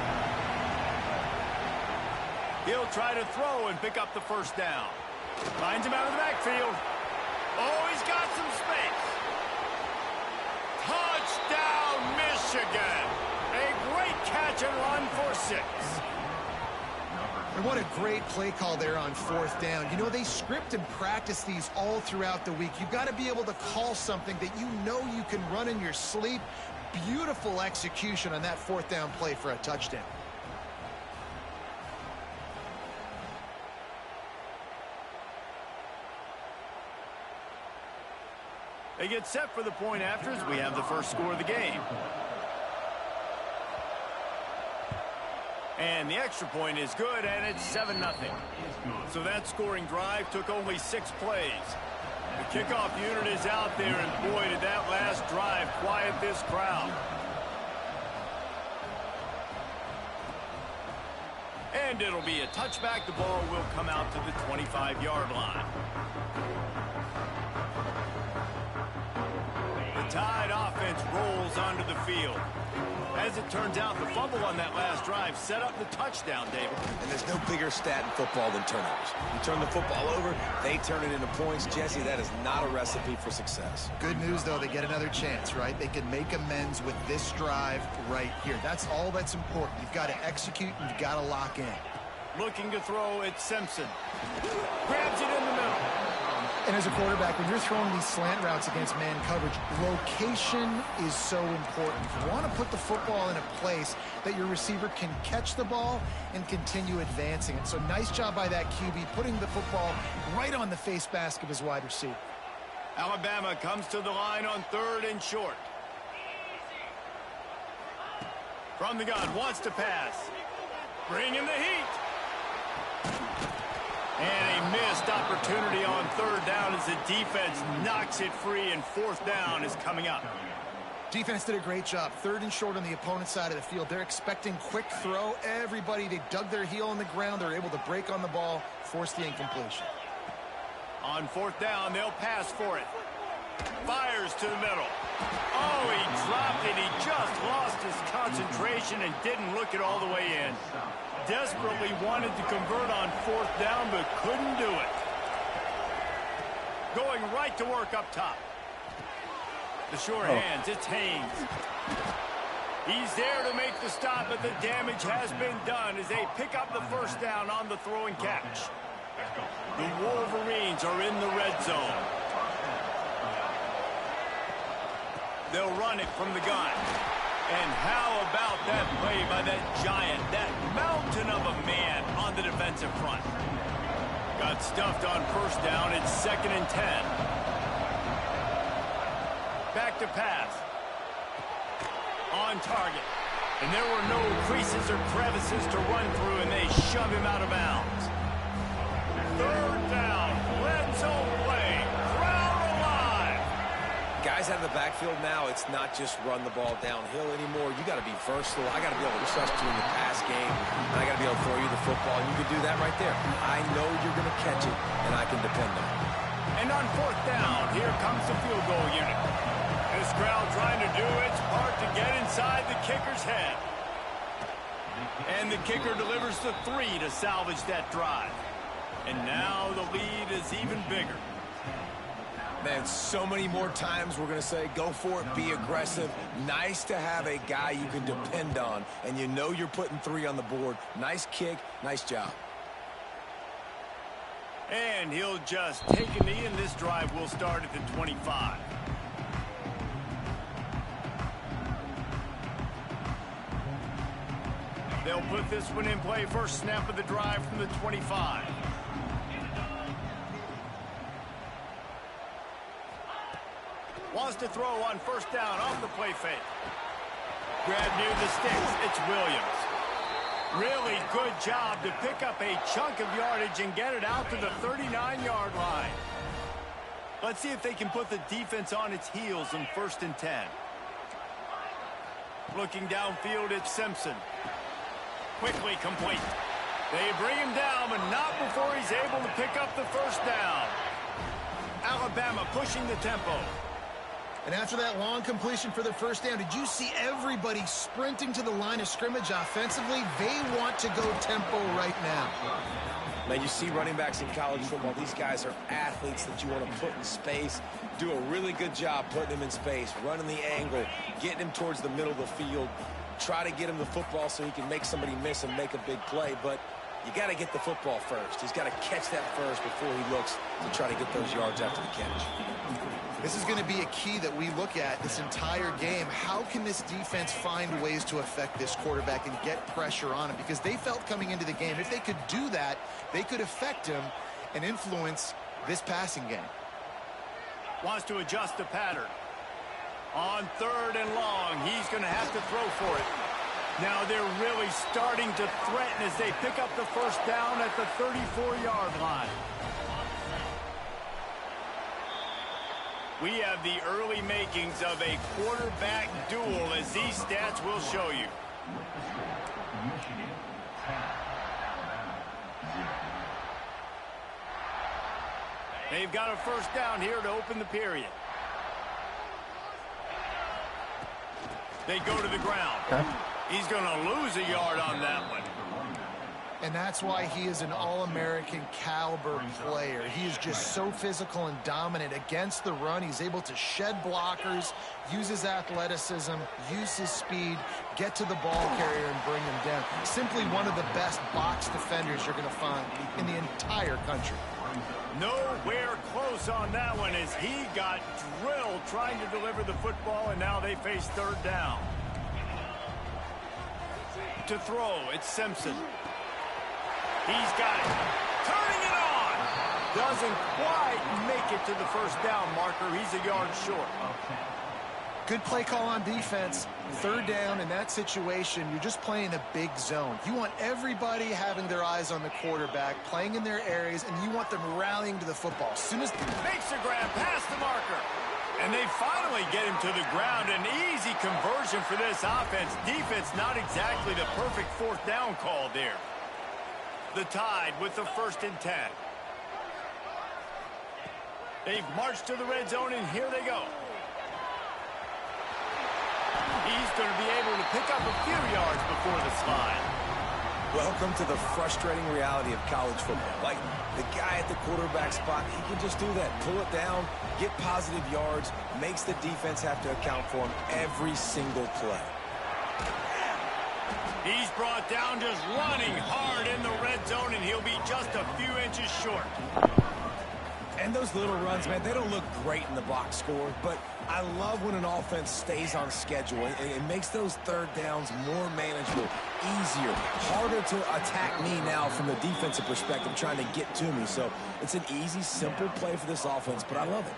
He'll try to throw and pick up the first down. Finds him out of the backfield. Oh, he's got some space. Touchdown, Michigan. A great catch and run for 6. And what a great play call there on fourth down. They script and practice these all throughout the week. You've got to be able to call something that you can run in your sleep. Beautiful execution on that fourth down play for a touchdown. They get set for the point after as we have the first score of the game. And the extra point is good, and it's 7-0. So that scoring drive took only 6 plays. The kickoff unit is out there, and boy, did that last drive quiet this crowd. And it'll be a touchback. The ball will come out to the 25-yard line. The Tide offense rolls onto the field. As it turns out, the fumble on that last drive set up the touchdown, David. And there's no bigger stat in football than turnovers. You turn the football over, they turn it into points. Jesse, that is not a recipe for success. Good news, though, they get another chance, right? They can make amends with this drive right here. That's all that's important. You've got to execute and you've got to lock in. Looking to throw, it's Simpson. Grabs it in the middle. And as a quarterback, when you're throwing these slant routes against man coverage, location is so important. You want to put the football in a place that your receiver can catch the ball and continue advancing it. So nice job by that QB, putting the football right on the face mask of his wide receiver. Alabama comes to the line on 3rd and short. From the gun, wants to pass. Bring in the heat. And a missed opportunity on 3rd down as the defense knocks it free, and 4th down is coming up. Defense did a great job. 3rd and short on the opponent's side of the field. They're expecting quick throw. Everybody, they dug their heel on the ground. They're able to break on the ball, force the incompletion. On 4th down, they'll pass for it. Fires to the middle. Oh, he dropped it. He just lost his concentration and didn't look it all the way in. Desperately wanted to convert on 4th down, but couldn't do it. Going right to work up top. The short hands, it's Haynes. He's there to make the stop, but the damage has been done as they pick up the 1st down on the throw and catch. The Wolverines are in the red zone. They'll run it from the gun. And how about that play by that giant, that mountain of a man on the defensive front? Got stuffed on 1st down. It's 2nd and 10. Back to pass. On target. And there were no creases or crevices to run through, and they shove him out of bounds. 3rd down. Red zone play. Crowd alive. Guys guys out of the backfield now, it's not just run the ball downhill anymore. You got to be versatile. I got to be able to trust you in the pass game, and I got to be able to throw you the football, and you can do that right there. I know you're going to catch it, and I can depend on it. And on 4th down, here comes the field goal unit. This crowd trying to do its part to get inside the kicker's head. And the kicker delivers the 3 to salvage that drive. And now the lead is even bigger. Man, so many more times we're going to say, go for it, be aggressive. Nice to have a guy you can depend on, and you know you're putting 3 on the board. Nice kick, nice job. And he'll just take a knee, and this drive will start at the 25. They'll put this one in play. First snap of the drive from the 25. Wants to throw on 1st down off the play fake. Grab near the sticks. It's Williams. Really good job to pick up a chunk of yardage and get it out to the 39-yard line. Let's see if they can put the defense on its heels in 1st and 10. Looking downfield, it's Simpson. Quickly complete. They bring him down, but not before he's able to pick up the 1st down. Alabama pushing the tempo. And after that long completion for the 1st down, did you see everybody sprinting to the line of scrimmage offensively? They want to go tempo right now. Man, you see running backs in college football. These guys are athletes that you want to put in space. Do a really good job putting them in space, running the angle, getting him towards the middle of the field. Try to get him the football so he can make somebody miss and make a big play. But you got to get the football first. He's got to catch that first before he looks to try to get those yards after the catch. This is going to be a key that we look at this entire game. How can this defense find ways to affect this quarterback and get pressure on him? Because they felt coming into the game, if they could do that, they could affect him and influence this passing game. Wants to adjust the pattern. On 3rd and long, he's going to have to throw for it. Now they're really starting to threaten as they pick up the 1st down at the 34-yard line. We have the early makings of a quarterback duel, as these stats will show you. They've got a 1st down here to open the period. They go to the ground. Okay. He's going to lose a yard on that one. And that's why he is an all-American caliber player. He is just so physical and dominant against the run. He's able to shed blockers, use his athleticism, use his speed, get to the ball carrier and bring him down. Simply one of the best box defenders you're going to find in the entire country. Nowhere close on that one as he got drilled trying to deliver the football, and now they face 3rd down. To throw, it's Simpson. He's got it. Turning it on. Doesn't quite make it to the 1st down marker. He's a yard short. Good play call on defense. 3rd down in that situation, you're just playing a big zone. You want everybody having their eyes on the quarterback, playing in their areas, and you want them rallying to the football. As soon as makes the grab past the marker. And they finally get him to the ground. An easy conversion for this offense. Defense not exactly the perfect 4th down call there. The Tide with the 1st and 10. They've marched to the red zone, and here they go. He's going to be able to pick up a few yards before the slide. Welcome to the frustrating reality of college football. Like, the guy at the quarterback spot, he can just do that. Pull it down, get positive yards, makes the defense have to account for him every single play. He's brought down just running hard in the red zone, and he'll be just a few inches short. And those little runs, man, they don't look great in the box score, but I love when an offense stays on schedule. It makes those 3rd downs more manageable, easier, harder to attack me now from the defensive perspective trying to get to me. So it's an easy, simple play for this offense, but I love it.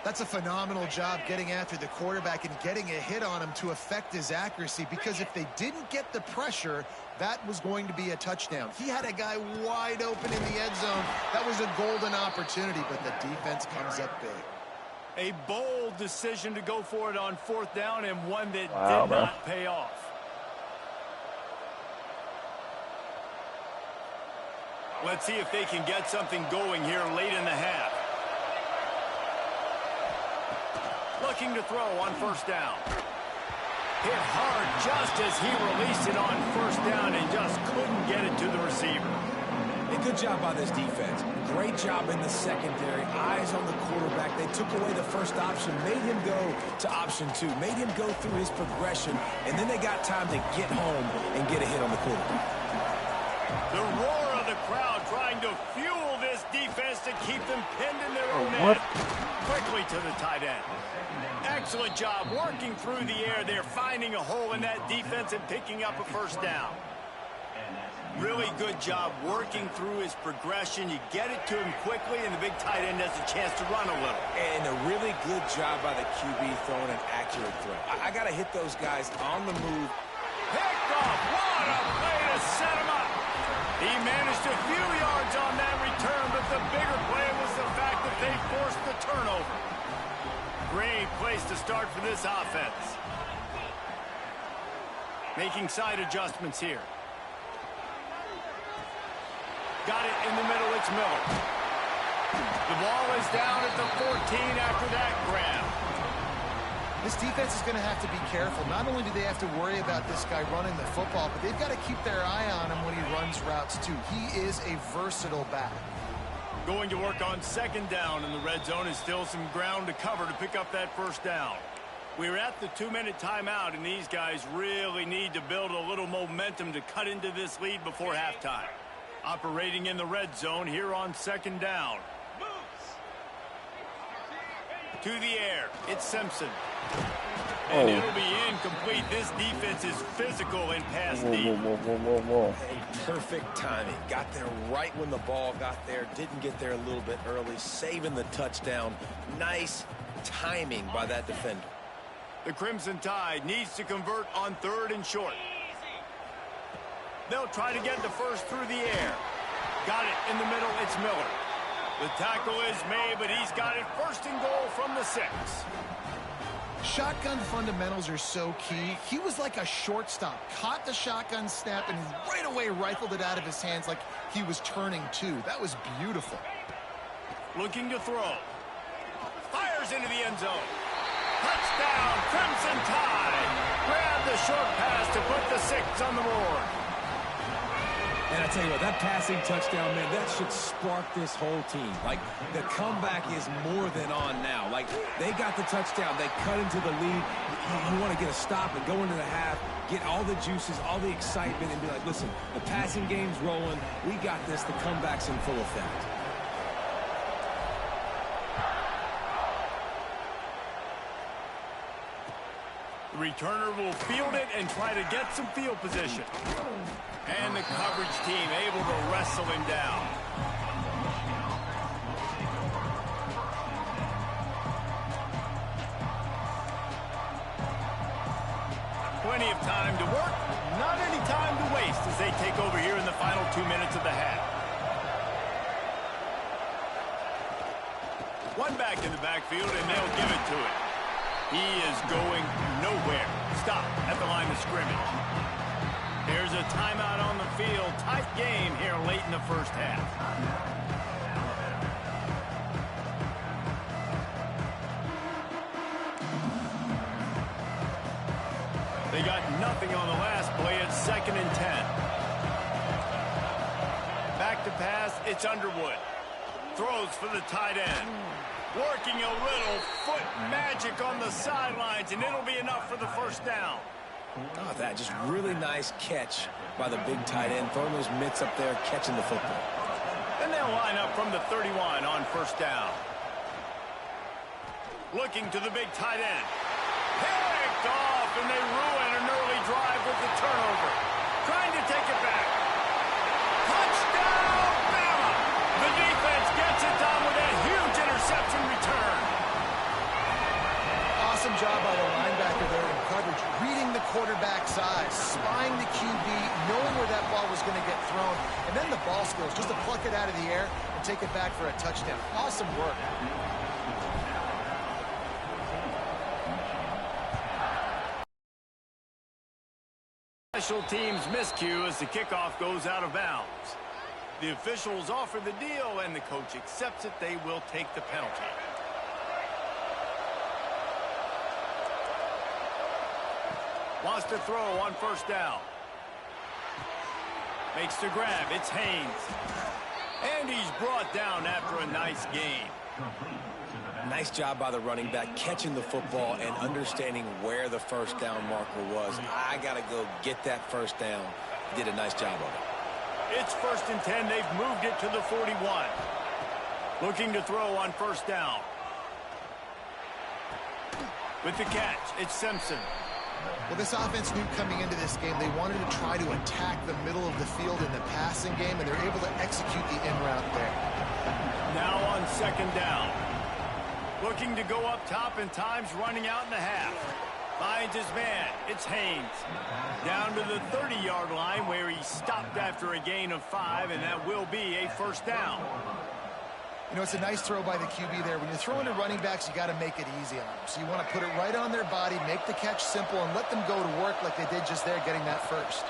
That's a phenomenal job getting after the quarterback and getting a hit on him to affect his accuracy, because if they didn't get the pressure, that was going to be a touchdown. He had a guy wide open in the end zone. That was a golden opportunity, but the defense comes up big. A bold decision to go for it on 4th down, and one that did not pay off. Let's see if they can get something going here late in the half. Looking to throw on 1st down. Hit hard just as he released it on 1st down and just couldn't get it to the receiver. A good job by this defense. Great job in the secondary. Eyes on the quarterback. They took away the first option, made him go to option 2, made him go through his progression, and then they got time to get home and get a hit on the quarterback. The roar of the crowd trying to fuel this defense to keep them pinned in their own end. Quickly to the tight end. Excellent job working through the air there, finding a hole in that defense and picking up a 1st down. Really good job working through his progression. You get it to him quickly, and the big tight end has a chance to run a little. And a really good job by the QB throwing an accurate throw. I got to hit those guys on the move. Picked off. What a play to set him up. He managed a few yards on that return, but the bigger play was the fact that they forced the turnover. Great place to start for this offense. Making side adjustments here. Got it in the middle, it's Miller. The ball is down at the 14 after that grab. This defense is going to have to be careful. Not only do they have to worry about this guy running the football, but they've got to keep their eye on him when he runs routes too. He is a versatile back. Going to work on 2nd down in the red zone, is still some ground to cover to pick up that 1st down. We're at the 2-minute timeout, and these guys really need to build a little momentum to cut into this lead before halftime. Operating in the red zone here on 2nd down. To the air, it's Simpson. And it'll be incomplete. This defense is physical and pass deep. Perfect timing. Got there right when the ball got there. Didn't get there a little bit early. Saving the touchdown. Nice timing by that defender. The Crimson Tide needs to convert on 3rd and short. They'll try to get the first through the air. Got it in the middle. It's Miller. The tackle is made, but he's got it 1st and goal from the 6. Shotgun fundamentals are so key. He was like a shortstop. Caught the shotgun snap and right away rifled it out of his hands like he was turning too. That was beautiful. Looking to throw. Fires into the end zone. Touchdown, Crimson Tide. Grab the short pass to put the 6 on the board. And I tell you what, that passing touchdown, man, that should spark this whole team. Like, the comeback is more than on now. Like, they got the touchdown. They cut into the lead. You want to get a stop and go into the half, get all the juices, all the excitement, and be like, listen, the passing game's rolling. We got this. The comeback's in full effect. The returner will field it and try to get some field position. And the coverage team able to wrestle him down. Plenty of time to work, not any time to waste as they take over here in the final 2 minutes of the half. One back in the backfield, and they'll give it to him. He is going nowhere. Stop at the line of scrimmage. There's a timeout on the field. Tight game here late in the 1st half. They got nothing on the last play. It's 2nd and 10. Back to pass. It's Underwood. Throws for the tight end. Working a little foot magic on the sidelines, and it'll be enough for the 1st down. Oh, that just really nice catch by the big tight end, throwing those mitts up there, catching the football. And they'll line up from the 31 on 1st down. Looking to the big tight end. Picked off, and they ruin an early drive with the turnover. Trying to take it back. Touchdown, Bama! The defense gets it done with a huge interception return. Awesome job by the linebacker there in coverage, reading the quarterback's eyes, spying the QB, knowing where that ball was going to get thrown, and then the ball skills just to pluck it out of the air and take it back for a touchdown. Awesome work. Special teams miscue as the kickoff goes out of bounds. The officials offer the deal, and the coach accepts it. They will take the penalty. Wants to throw on first down. Makes the grab. It's Haynes. And he's brought down after a nice gain. Nice job by the running back catching the football and understanding where the first down marker was. I got to go get that first down. Did a nice job of it. It's 1st and 10. They've moved it to the 41. Looking to throw on first down. With the catch, it's Simpson. Well, this offense knew coming into this game they wanted to try to attack the middle of the field in the passing game, and they're able to execute the in route there. Now on 2nd down. Looking to go up top, and time's running out in the half. Finds his man. It's Haynes. Down to the 30-yard line where he stopped after a gain of 5, and that will be a first down. You know, it's a nice throw by the QB there. When you're throwing to running backs, you got to make it easy on them. So you want to put it right on their body, make the catch simple, and let them go to work like they did just there, getting that first.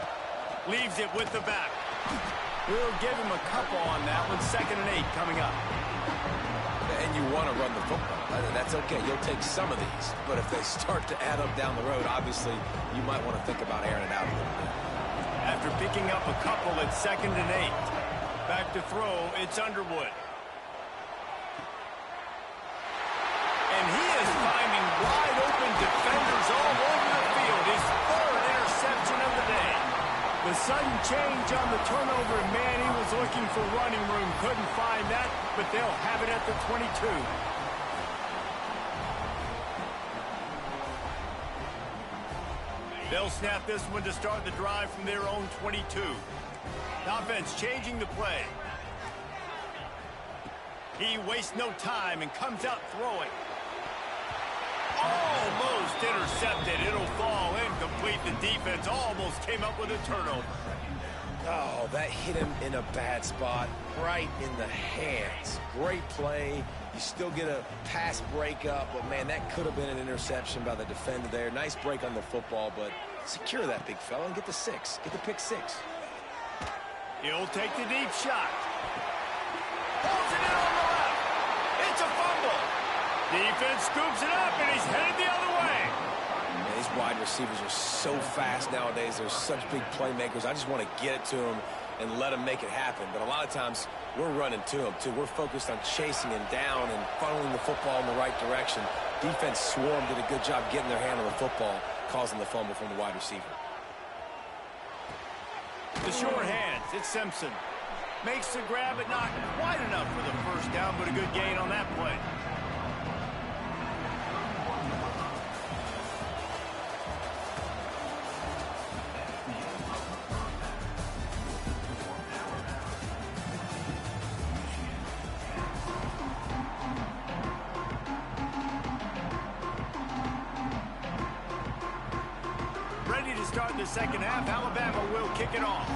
Leaves it with the back. We'll give him a couple on that one. 2nd and 8 coming up. And you want to run the football. That's okay. You'll take some of these. But if they start to add up down the road, obviously, you might want to think about airing it out a little bit. After picking up a couple, it's 2nd and 8. Back to throw, it's Underwood. And he is finding wide open defenders all over the field. His 3rd interception of the day. The sudden change on the turnover, and man, he was looking for running room. Couldn't find that, but they'll have it at the 22. They'll snap this one to start the drive from their own 22. Offense changing the play. He wastes no time and comes out throwing. Almost intercepted. It'll fall incomplete. The defense almost came up with a turnover. Oh, that hit him in a bad spot, right in the hands. Great play. You still get a pass breakup, but man, that could have been an interception by the defender there. Nice break on the football, but secure that big fella and get the 6. Get the pick 6. He'll take the deep shot. Pulls it in on the left. It's a fumble. Defense scoops it up, and he's headed the other way. Man, these wide receivers are so fast nowadays. They're such big playmakers. I just want to get it to them and let them make it happen. But a lot of times, we're running to them, too. We're focused on chasing him down and funneling the football in the right direction. Defense swarmed, did a good job getting their hand on the football, causing the fumble from the wide receiver. The short hands, it's Simpson. Makes the grab, but not quite enough for the first down, but a good gain on that play. Ready to start the second half. Alabama will kick it off.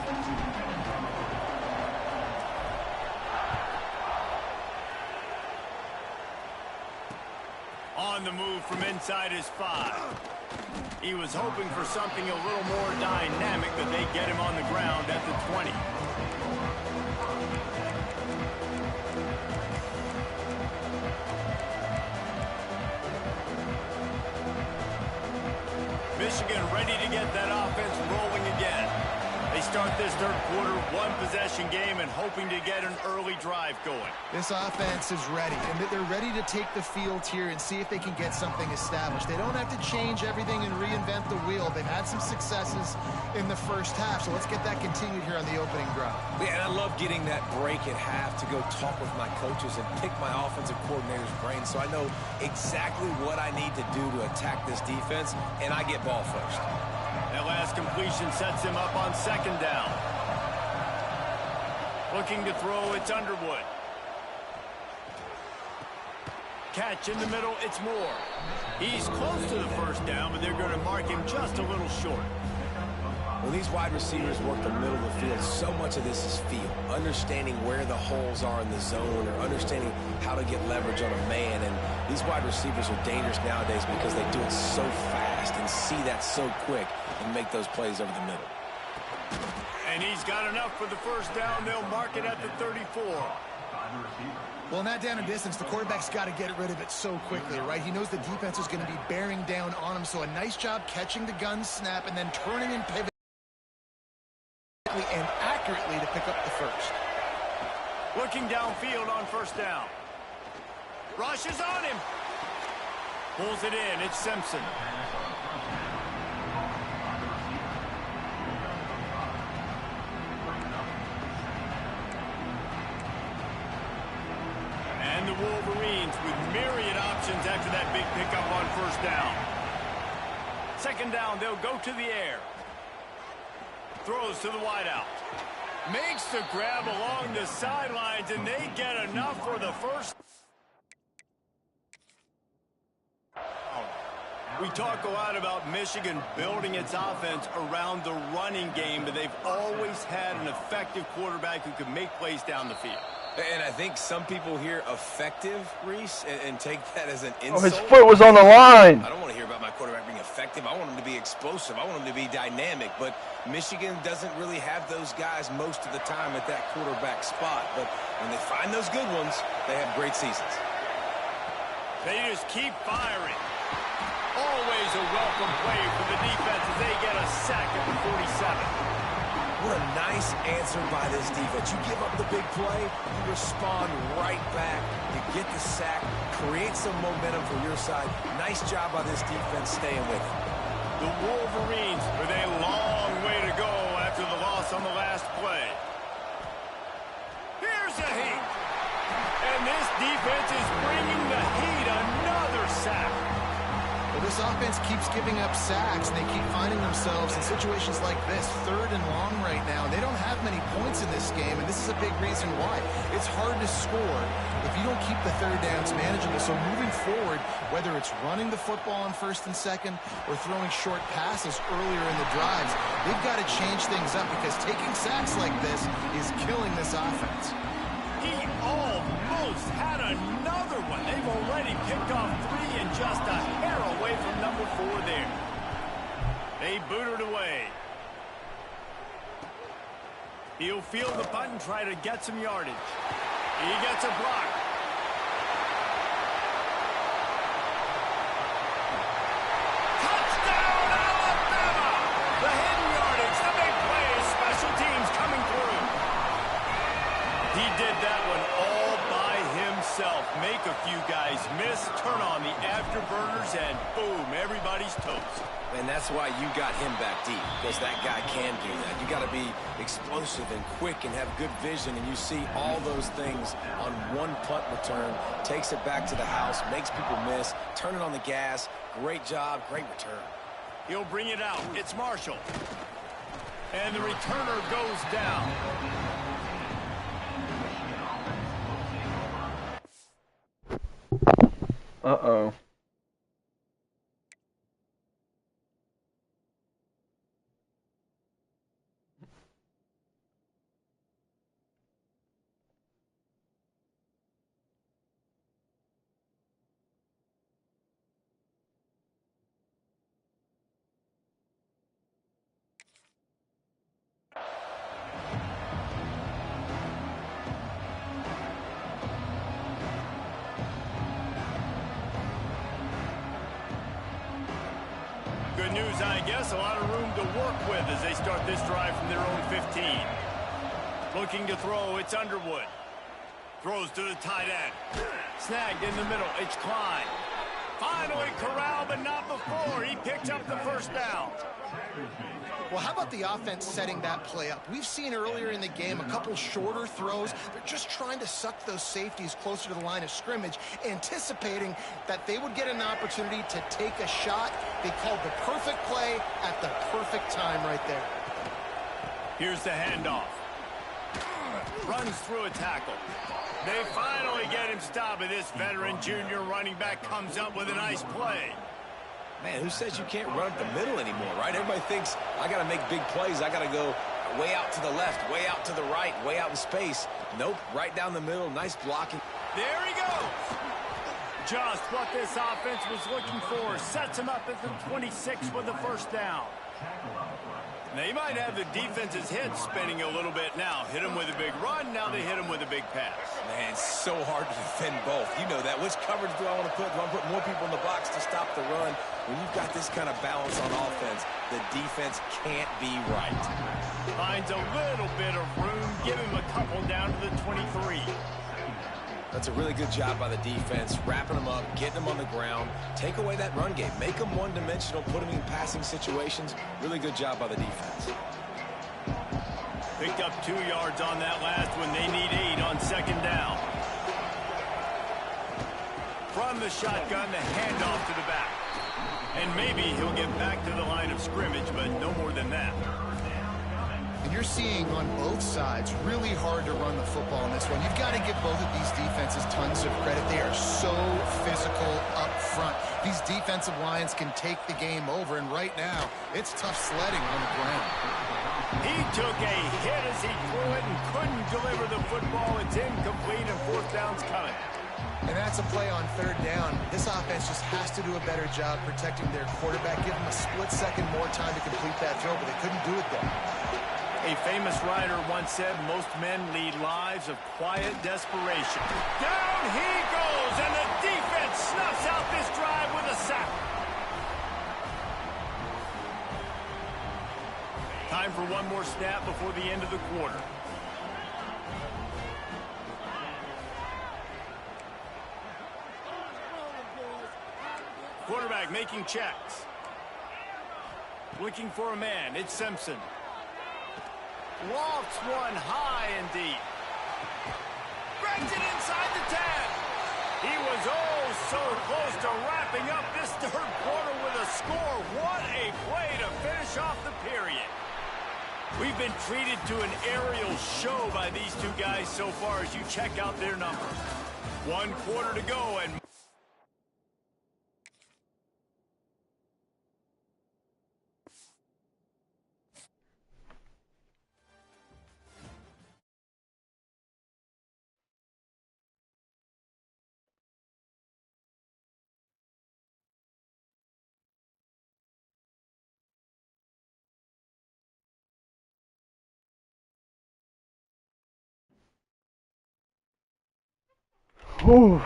On the move from inside his 5. He was hoping for something a little more dynamic, but they get him on the ground at the 20. Michigan ready to get that offense rolling again. They start this third quarter, one-possession game, and hoping to get an early drive going. This offense is ready, and they're ready to take the field here and see if they can get something established. They don't have to change everything and reinvent the wheel. They've had some successes in the first half, so let's get that continued here on the opening drive. Yeah, and I love getting that break at half to go talk with my coaches and pick my offensive coordinator's brain so I know exactly what I need to do to attack this defense, and I get ball first. That last completion sets him up on 2nd down. Looking to throw, it's Underwood. Catch in the middle, it's Moore. He's close to the first down, but they're going to mark him just a little short. When these wide receivers work the middle of the field, so much of this is feel. Understanding where the holes are in the zone or understanding how to get leverage on a man. And these wide receivers are dangerous nowadays because they do it so fast and see that so quick and make those plays over the middle. And he's got enough for the first down. They'll mark it at the 34. Well, in that down and distance, the quarterback's got to get rid of it so quickly, right? He knows the defense is going to be bearing down on him, so a nice job catching the gun snap and then turning and pivoting and accurately to pick up the first. Looking downfield on first down. Rushes on him. Pulls it in. It's Simpson. And the Wolverines with myriad options after that big pickup on first down. Second down, they'll go to the air. Throws to the wideout. Makes the grab along the sidelines, and they get enough for the first. We talk a lot about Michigan building its offense around the running game, but they've always had an effective quarterback who can make plays down the field. And I think some people hear effective, Reese, and take that as an insult. Oh, his foot was on the line. I don't want to hear about my quarterback being effective. I want him to be explosive. I want him to be dynamic. But Michigan doesn't really have those guys most of the time at that quarterback spot. But when they find those good ones, they have great seasons. They just keep firing. Always a welcome play for the defense as they get a sack at the 47. What a nice answer by this defense. You give up the big play, you respond right back, you get the sack, create some momentum for your side. Nice job by this defense staying with it. The Wolverines with a long way to go after the loss on the last play. Here's a heat. And this defense is bringing the heat. Another sack. Well, this offense keeps giving up sacks, and they keep finding themselves in situations like this, 3rd and long right now. They don't have many points in this game, and this is a big reason why. It's hard to score if you don't keep the third downs manageable. So moving forward, whether it's running the football on 1st and 2nd or throwing short passes earlier in the drives, they've got to change things up because taking sacks like this is killing this offense. He almost had another one. They've already picked off 3 and just a hair away from number 4 there. They boot it away. He'll field the punt and try to get some yardage. He gets a block. Touchdown, Alabama! The hidden yardage, the big plays, special teams coming through. He did that one all by himself. Make a few guys miss, turn on the afterburners, and boom, everybody's toast. And that's why you got him back deep, because that guy can do that. You got to be explosive and quick and have good vision, and you see all those things on one punt return. Takes it back to the house, makes people miss, turning on the gas. Great job, great return. He'll bring it out. It's Marshall. And the returner goes down. Uh-oh. Good news, I guess. A lot of room to work with as they start this drive from their own 15. Looking to throw, it's Underwood. Throws to the tight end. Snagged in the middle, it's Klein. Finally corralled, but not before. He picks up the first down. Well, how about the offense setting that play up? We've seen earlier in the game a couple shorter throws. They're just trying to suck those safeties closer to the line of scrimmage, anticipating that they would get an opportunity to take a shot. They called the perfect play at the perfect time right there. Here's the handoff. Runs through a tackle. They finally get him stopped, and this veteran junior running back comes up with a nice play. Man, who says you can't run up the middle anymore, right? Everybody thinks, I got to make big plays. I got to go way out to the left, way out to the right, way out in space. Nope, right down the middle. Nice blocking. There he goes. Just what this offense was looking for. Sets him up at the 26 with the first down. They might have the defense's head spinning a little bit now. Hit them with a big run, now they hit them with a big pass. Man, it's so hard to defend both. You know that. Which coverage do I want to put? Do I want to put more people in the box to stop the run? When you've got this kind of balance on offense, the defense can't be right. Finds a little bit of room. Give him a couple down to the 23. That's a really good job by the defense, wrapping them up, getting them on the ground, take away that run game, make them one-dimensional, put them in passing situations. Really good job by the defense. Picked up 2 yards on that last one. They need 8 on second down. From the shotgun, the handoff to the back. And maybe he'll get back to the line of scrimmage, but no more than that. And you're seeing on both sides really hard to run the football in this one. You've got to give both of these defenses tons of credit. They are so physical up front. These defensive lines can take the game over, and right now, it's tough sledding on the ground. He took a hit as he threw it and couldn't deliver the football. It's incomplete and 4th down's coming. And that's a play on 3rd down. This offense just has to do a better job protecting their quarterback. Give them a split second more time to complete that throw, but they couldn't do it there. A famous writer once said, most men lead lives of quiet desperation. Down he goes, and the defense snuffs out this drive with a sack. Time for one more snap before the end of the quarter. Quarterback making checks. Looking for a man. It's Simpson. Lofts one high and deep. Brings it inside the 10. He was oh so close to wrapping up this 3rd quarter with a score. What a play to finish off the period. We've been treated to an aerial show by these 2 guys so far as you check out their numbers. 1 quarter to go, and Whew.